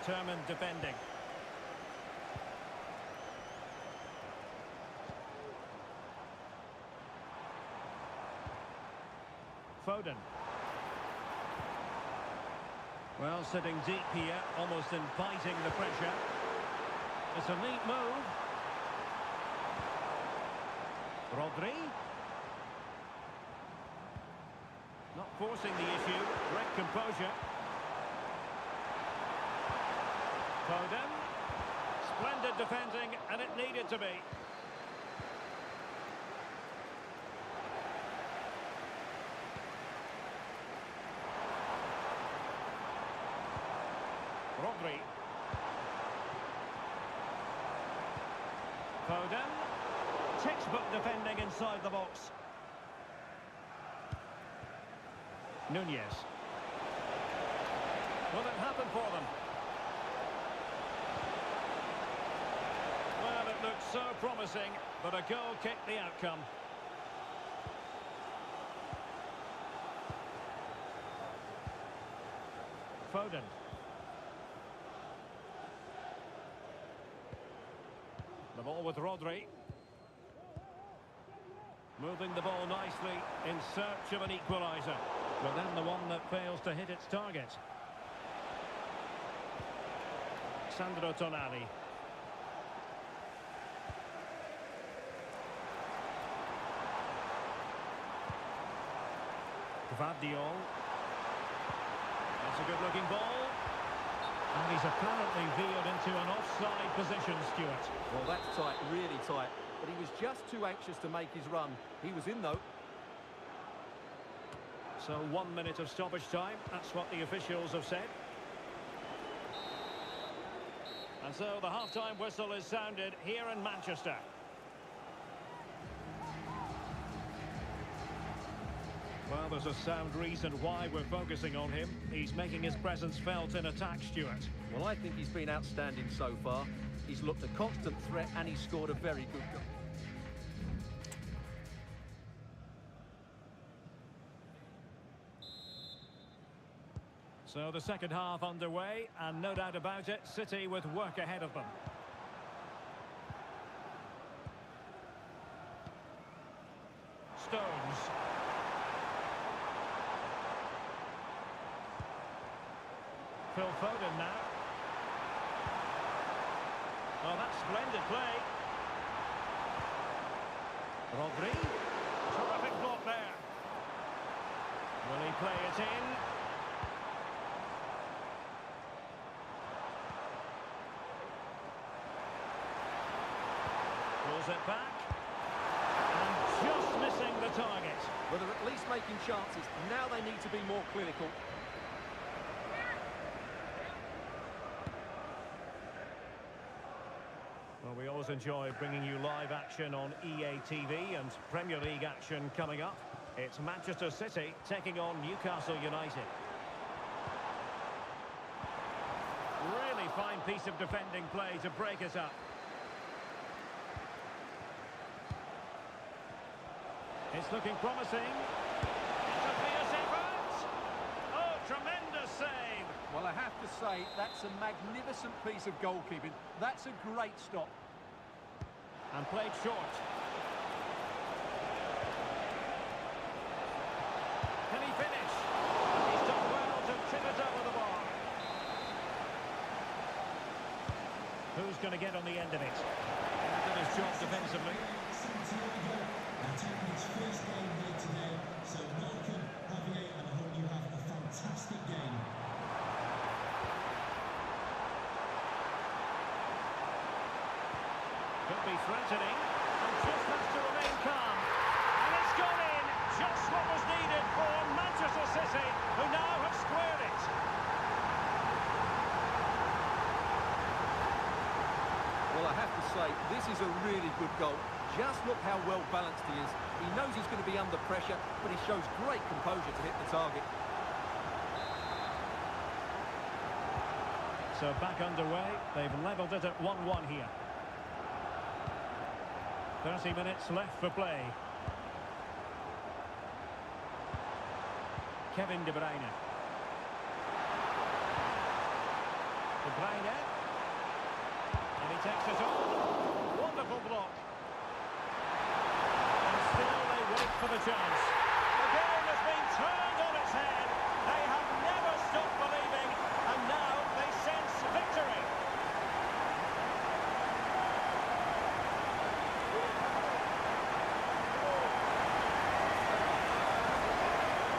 Determined defending. Foden. Well, sitting deep here, almost inviting the pressure. It's a neat move. Rodri. Not forcing the issue. Great composure. Foden. Splendid defending, and it needed to be. Rodri. Foden. Textbook defending inside the box. Nunez. Will it happen for them? Well, it looked so promising, but a goal kicked the outcome. Foden. The ball with Rodri. Moving the ball nicely in search of an equaliser. But then the one that fails to hit its target. Sandro Tonali. Gvardiol. That's a good-looking ball. And he's apparently veered into an offside position, Stuart. Well, that's tight, really tight. But he was just too anxious to make his run. He was in, though. So 1 minute of stoppage time. That's what the officials have said. And so the half-time whistle is sounded here in Manchester. Well, there's a sound reason why we're focusing on him. He's making his presence felt in attack, Stuart. Well, I think he's been outstanding so far. He's looked a constant threat and he's scored a very good goal. So the second half underway, and no doubt about it, City with work ahead of them. Stones. Phil Foden now. Oh, that's splendid play. Rodri. Terrific block there. Will he play it in? Pulls it back. And just missing the target. But they're at least making chances. Now they need to be more clinical. Well, we always enjoy bringing you live action on EA TV and Premier League action coming up. It's Manchester City taking on Newcastle United. Really fine piece of defending play to break us up. It's looking promising. It's a fierce effort. Oh, tremendous save. Well, I have to say, that's a magnificent piece of goalkeeping. That's a great stop. And played short. Can he finish? He's done well to chip it over the bar. Who's going to get on the end of it? He's done his job defensively. Taking its first game here today, so welcome Javier, and I hope you have a fantastic game. Could be threatening, and just has to remain calm. And it's gone in, just what was needed for Manchester City, who now have squared it. Well, I have to say, this is a really good goal. Just look how well balanced he is. He knows he's going to be under pressure, but he shows great composure to hit the target. So back underway, they've levelled it at 1-1 here. 30 minutes left for play. Kevin De Bruyne. De Bruyne. And he takes it on. Wonderful block. And still they wait for the chance. The game has been turned on its head. They have never stopped believing, and now they sense victory.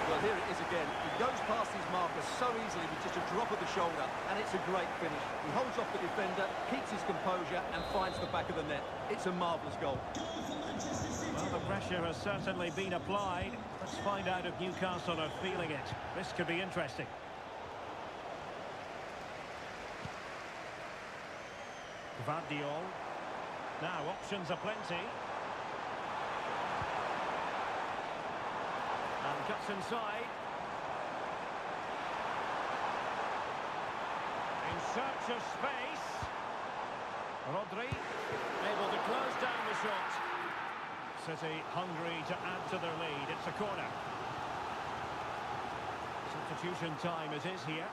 Well, here it is again. He goes past his marker so easily with just a drop of the shoulder, and it's a great finish. He holds off the defender, keeps his composure, and finds the back of the net. It's a marvellous goal. Well, the pressure has certainly been applied. Let's find out if Newcastle are feeling it. This could be interesting. Gvardiol. Now, options are plenty. And cuts inside. In search of space. Rodri, able to close down the shot. City hungry to add to their lead. It's a corner. Substitution time it is here.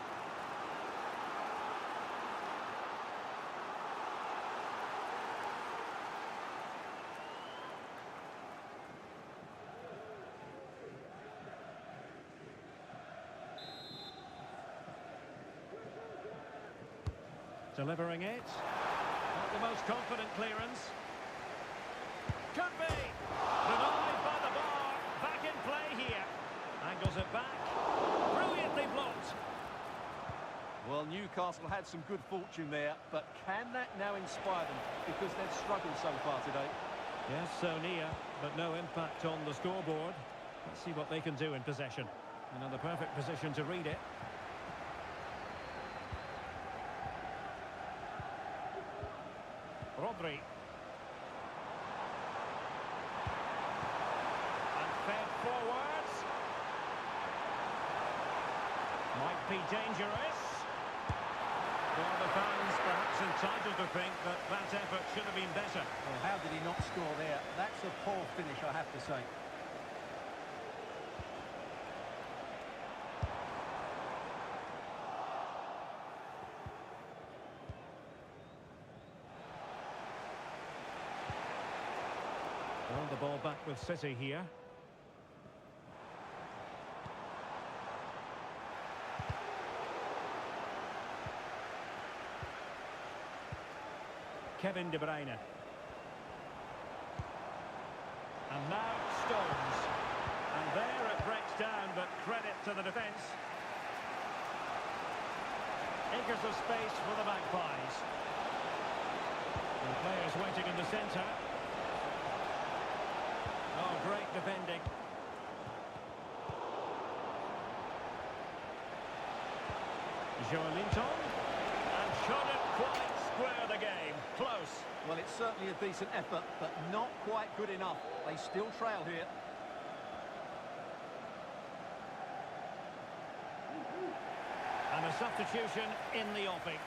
Delivering it. Not the most confident clearance. Could be. Denied by the bar. Back in play here. Angles it back. Brilliantly blocked. Well, Newcastle had some good fortune there, but can that now inspire them? Because they've struggled so far today. Yes, so near, but no impact on the scoreboard. Let's see what they can do in possession. Another perfect position to read it. Rodri. And fed forwards. Might be dangerous. Well, the fans perhaps entitled to think that that effort should have been better. Well, how did he not score there? That's a poor finish, I have to say. Well, the ball back with City here. Kevin De Bruyne. And now Stones. And there it breaks down, but credit to the defence. Acres of space for the Magpies. The players waiting in the centre. Oh, great defending. Joelinton. And shouldn't quite square the game. Close. Well, it's certainly a decent effort, but not quite good enough. They still trail here. And a substitution in the offing.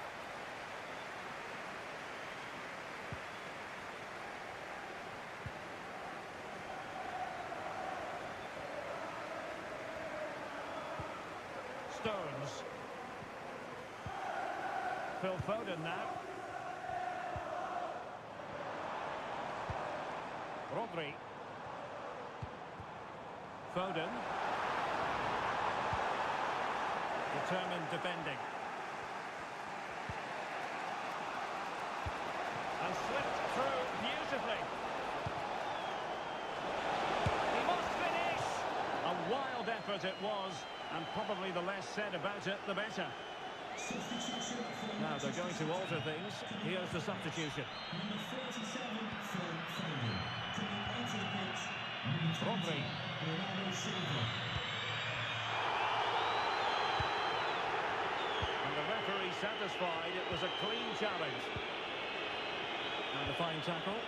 Stones. Phil Foden now. Rodri. Foden. Determined defending. And slipped through beautifully. He must finish! A wild effort it was, and probably the less said about it, the better. Now they're going to alter things. Here's the substitution. Number 47 for Foden. Coming onto the pitch, Rodri. Bernardo Silva. And the referee satisfied it was a clean challenge. And the fine tackle.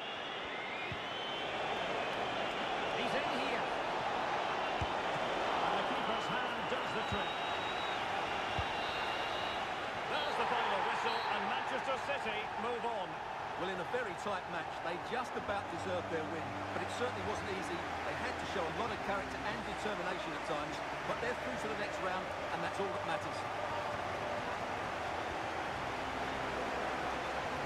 He's in here. And the keeper's hand does the trick. There's the final whistle, and Manchester City move on. Well, in a very tight match, they just about deserved their win, but it certainly wasn't easy. They had to show a lot of character and determination at times, but they're through to the next round, and that's all that matters.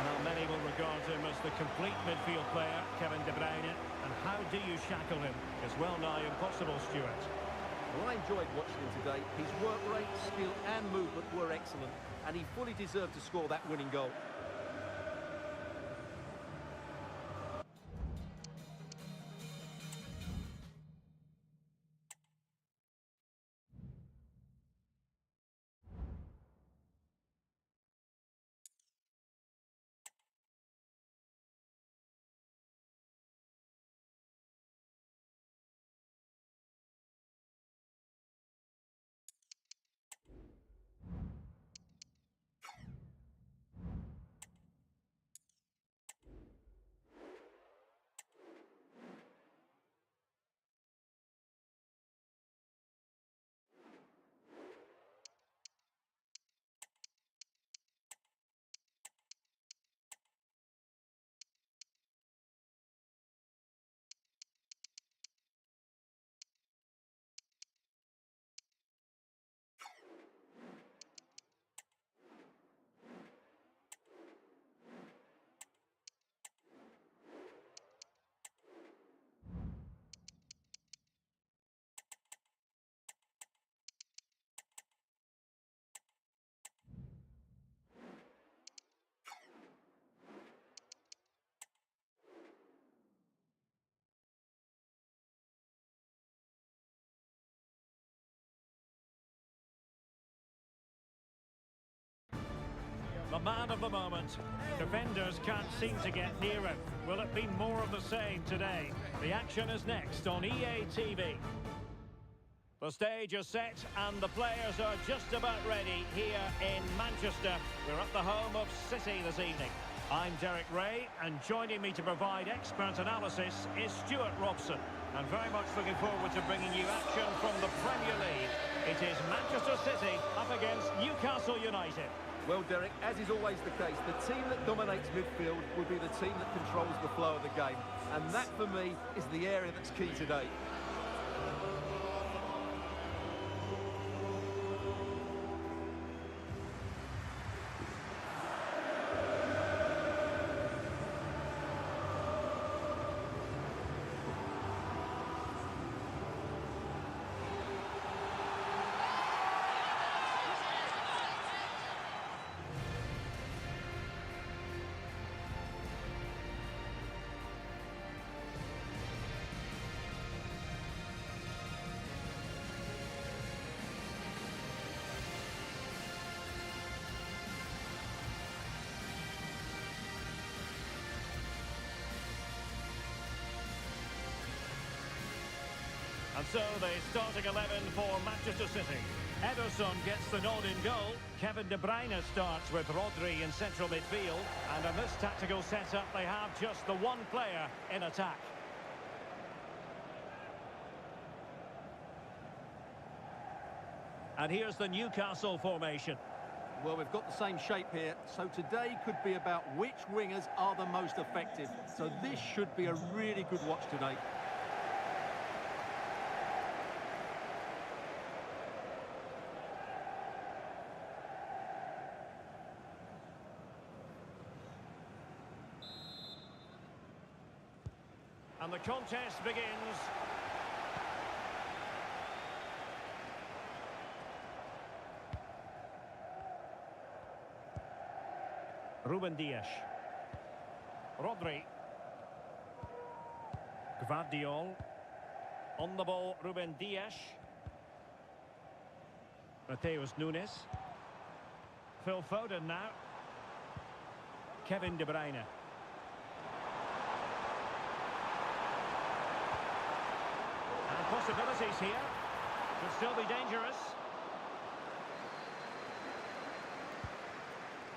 Well, many will regard him as the complete midfield player, Kevin De Bruyne, and how do you shackle him? It's well nigh impossible, Stuart. Well, I enjoyed watching him today. His work rate, skill and movement were excellent, and he fully deserved to score that winning goal. man of the moment. Defenders can't seem to get near him. Will it be more of the same today? The action is next on EA TV. The stage is set and the players are just about ready here in Manchester. We're at the home of City this evening. I'm Derek Ray, and joining me to provide expert analysis is Stuart Robson. And very much looking forward to bringing you action from the Premier League. It is Manchester City up against Newcastle United. Well, Derek, as is always the case, the team that dominates midfield will be the team that controls the flow of the game. And that, for me, is the area that's key today. And so the starting 11 for Manchester City. Ederson gets the nod in goal. Kevin De Bruyne starts with Rodri in central midfield. And in this tactical setup, they have just the one player in attack. And here's the Newcastle formation. Well, we've got the same shape here, so today could be about which wingers are the most effective. So this should be a really good watch today. And the contest begins. Ruben Dias. Rodri. Gvardiol. On the ball, Ruben Dias. Mateus Nunes. Phil Foden now. Kevin De Bruyne. Possibilities here. Could still be dangerous.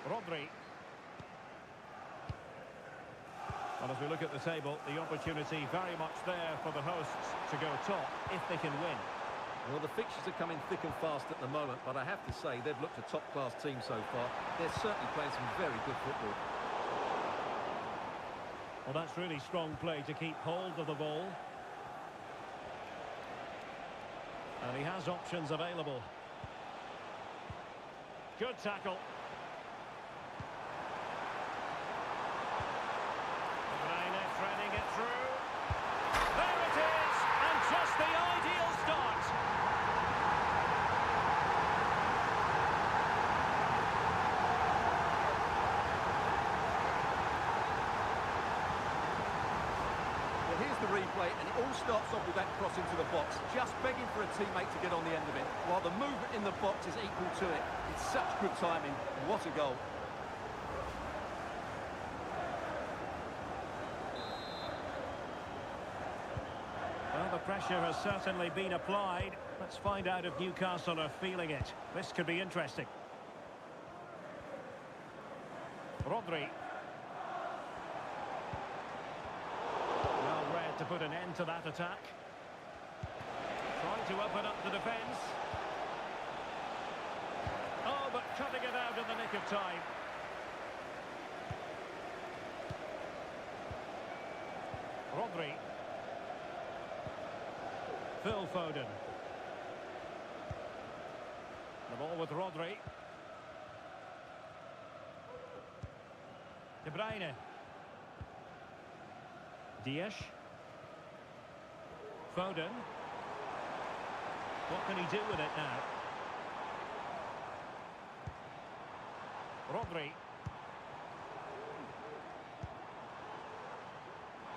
Rodri. Well, as we look at the table, the opportunity very much there for the hosts to go top if they can win. Well, the fixtures are coming thick and fast at the moment, but I have to say they've looked a top-class team so far. They're certainly playing some very good football. Well, that's really strong play to keep hold of the ball. And he has options available. Good tackle. De Bruyne threading it through. There it is! And just the ideal start. Well, here's the replay, and it all starts off with that cross into the box, just begging for a teammate to get on the end of it, while the movement in the box is equal to it. It's such good timing. What a goal. Well, the pressure has certainly been applied. Let's find out if Newcastle are feeling it. This could be interesting. Rodri. Well read to put an end to that attack. Trying to open up the defence. Oh, but cutting it out in the nick of time. Rodri. Phil Foden. The ball with Rodri. De Bruyne. Dias. Foden. What can he do with it now? Rodri.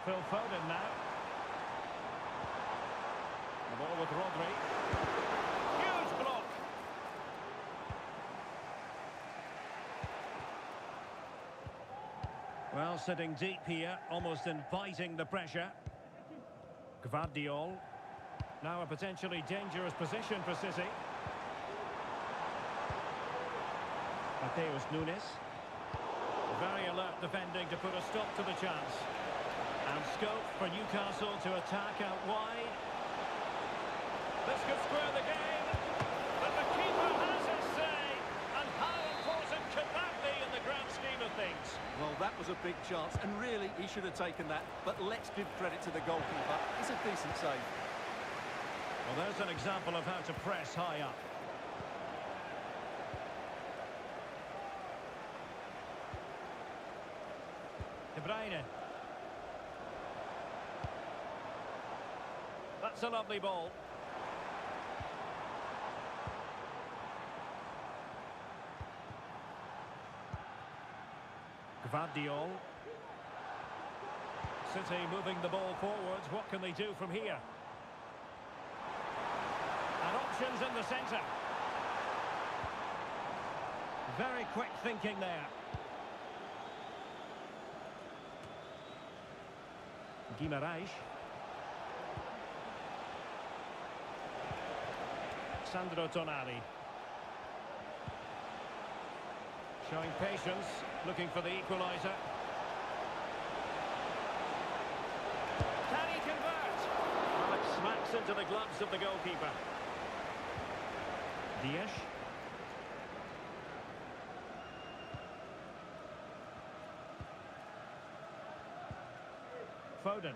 Phil Foden now. The ball with Rodri. Huge block. Well, sitting deep here, almost inviting the pressure. Gvardiol. Now a potentially dangerous position for City. Mateus Nunes. Very alert defending to put a stop to the chance. And scope for Newcastle to attack out wide. This could square the game. But the keeper has his say. And how important could that be in the grand scheme of things? Well, that was a big chance, and really, he should have taken that. But let's give credit to the goalkeeper. It's a decent save. Well, there's an example of how to press high up. De Bruyne. That's a lovely ball. Gvardiol. City moving the ball forwards. What can they do from here? And options in the centre. Very quick thinking there. Guimarães. Sandro Tonali. Showing patience, looking for the equaliser. Can he convert? Well, it smacks into the gloves of the goalkeeper. Dias. Foden.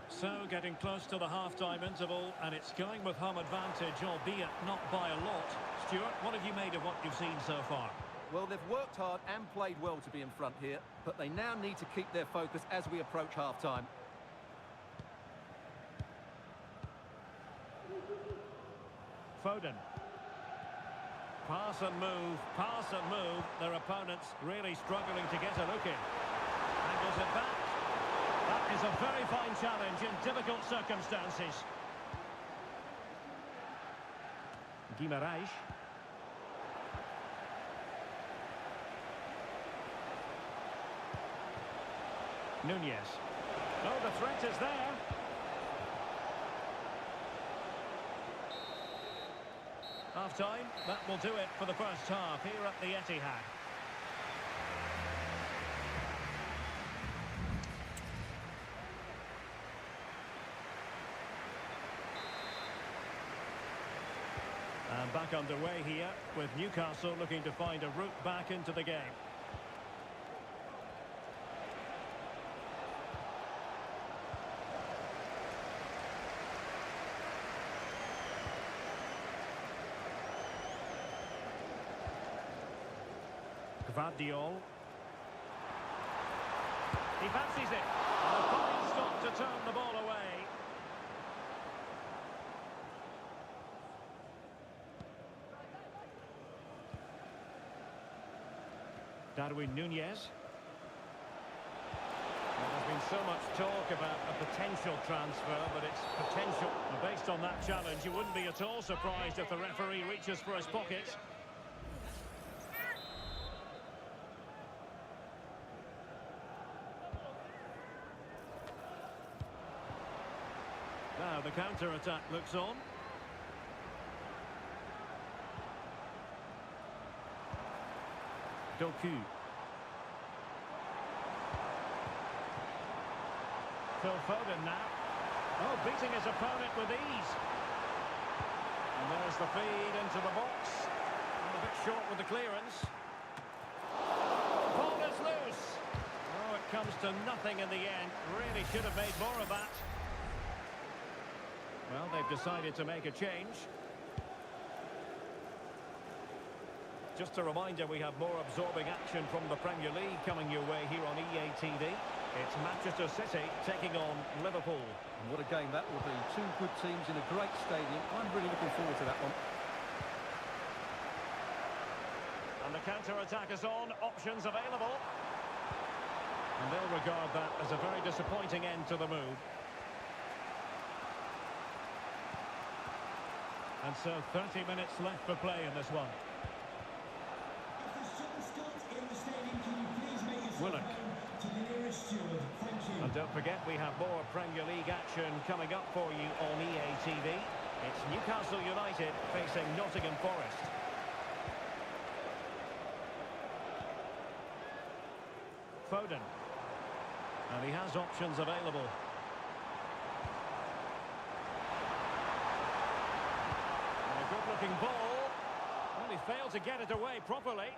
So getting close to the half-time interval, and it's going with home advantage, albeit not by a lot. Stuart, what have you made of what you've seen so far? Well, they've worked hard and played well to be in front here, but they now need to keep their focus as we approach half-time. Foden. Pass and move, pass and move. Their opponents really struggling to get a look in. Angles it back. That is a very fine challenge in difficult circumstances. Guimarães. Nunez. Oh, the threat is there. Half-time, that will do it for the first half here at the Etihad. And back underway here, with Newcastle looking to find a route back into the game. Gvardiol. He fancies it. And a fine stop to turn the ball away. Darwin Nunez. Well, there's been so much talk about a potential transfer, but it's potential. And based on that challenge, you wouldn't be at all surprised if the referee reaches for his pocket. Now the counter-attack looks on. Doku. Phil Foden now. Oh, beating his opponent with ease. And there's the feed into the box. And a bit short with the clearance. Ball is loose. Oh, it comes to nothing in the end. Really should have made more of that. Well, they've decided to make a change. Just a reminder, we have more absorbing action from the Premier League coming your way here on EA TV. It's Manchester City taking on Liverpool. And what a game that will be. Two good teams in a great stadium. I'm really looking forward to that one. And the counter-attack is on. Options available. And they'll regard that as a very disappointing end to the move. And so 30 minutes left for play in this one. If there's John Scott in the stadium, can you please make Willock. To the nearest steward. Thank you. And don't forget, we have more Premier League action coming up for you on EA TV. It's Newcastle United facing Nottingham Forest. Foden. And he has options available. And a good-looking ball. Well, he failed to get it away properly.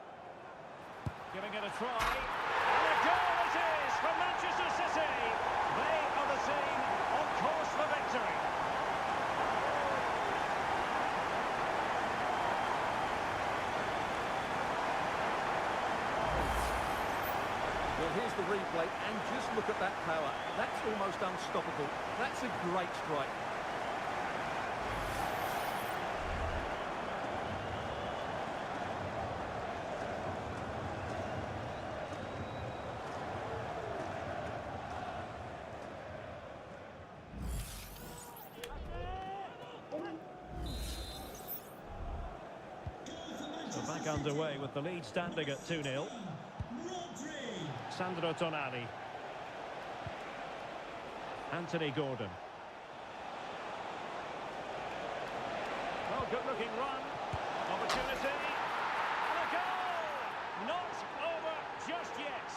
Giving it a try. And a goal it is for Manchester City. They are the team on course for victory. Well, here's the replay, and just look at that power. That's almost unstoppable. That's a great strike. So back underway with the lead standing at 2-0. Sandro Tonali. Anthony Gordon. Oh, good-looking run. Opportunity. And a goal! Not over just yet.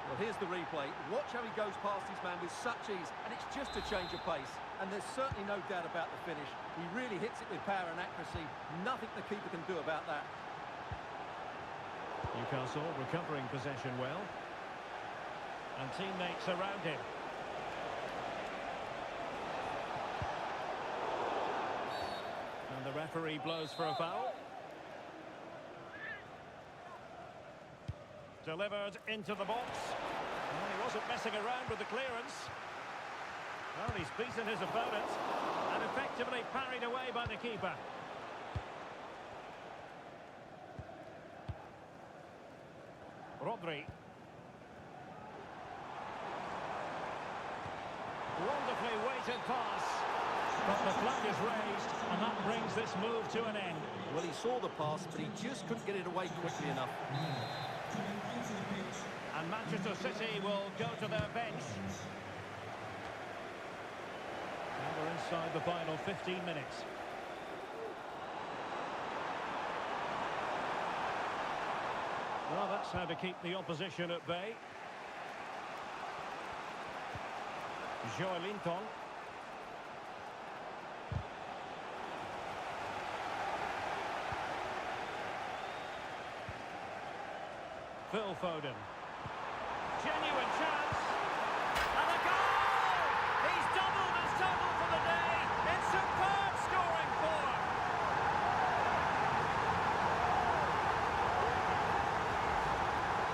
Well, here's the replay. Watch how he goes past his man with such ease, and it's just a change of pace. And there's certainly no doubt about the finish. He really hits it with power and accuracy. Nothing the keeper can do about that. Newcastle recovering possession well. And teammates around him. And the referee blows for a foul. Delivered into the box. Well, he wasn't messing around with the clearance. Well, he's beaten his opponent and effectively parried away by the keeper. Rodri. Wonderfully weighted pass. But the flag is raised, and that brings this move to an end. Well, he saw the pass, but he just couldn't get it away quickly enough. And Manchester City will go to their bench. And we're inside the final 15 minutes. Well, that's how to keep the opposition at bay. Joelinton. Phil Foden. Genuine chance. And a goal! He's doubled his total for the day. It's superb scoring form.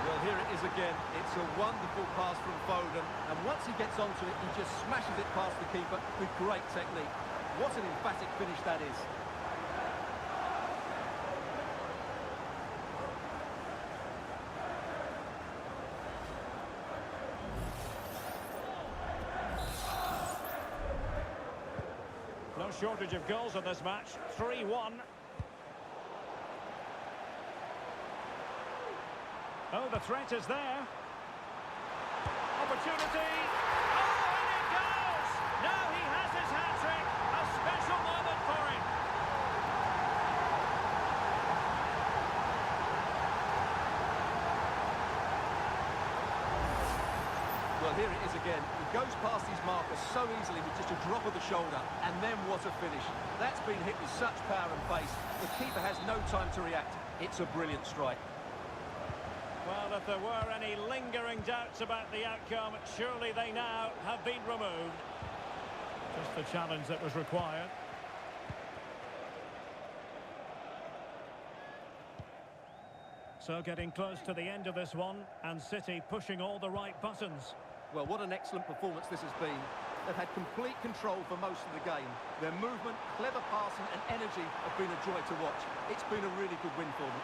Well, here it is again. It's a wonderful pass from Foden, and once he gets onto it, he just smashes it past the keeper with great technique. What an emphatic finish that is. No shortage of goals in this match. 3-1. Oh, the threat is there. Opportunity. Oh, and it goes! Now he has his hat-trick. A special moment for him. Well, here it is again. He goes past his marker so easily with just a drop of the shoulder, and then what a finish. That's been hit with such power and pace. The keeper has no time to react. It's a brilliant strike. Well, if there were any lingering doubts about the outcome, surely they now have been removed. Just the challenge that was required. So getting close to the end of this one, and City pushing all the right buttons. Well, what an excellent performance this has been. They've had complete control for most of the game. Their movement, clever passing and energy have been a joy to watch. It's been a really good win for them.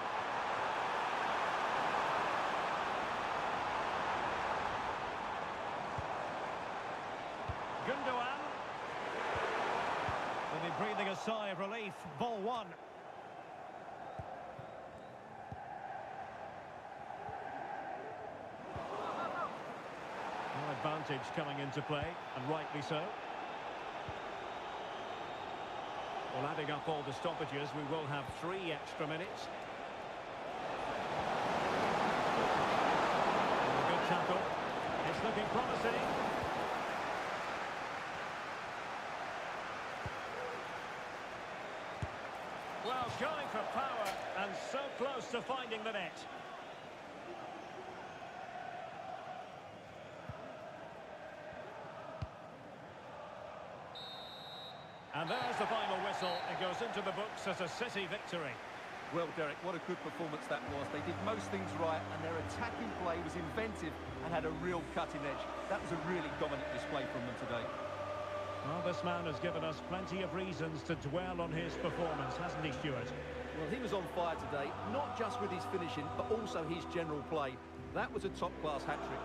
Gundogan. Will be breathing a sigh of relief. Ball one. advantage coming into play, and rightly so. Well, adding up all the stoppages, we will have 3 extra minutes. And a good tackle. It's looking promising. Well, going for power, and so close to finding the net. And there's the final whistle. It goes into the books as a City victory. Well, Derek, what a good performance that was. They did most things right, and their attacking play was inventive and had a real cutting edge. That was a really dominant display from them today. Well, this man has given us plenty of reasons to dwell on his performance, hasn't he, Stuart? Well, he was on fire today, not just with his finishing, but also his general play. That was a top-class hat-trick.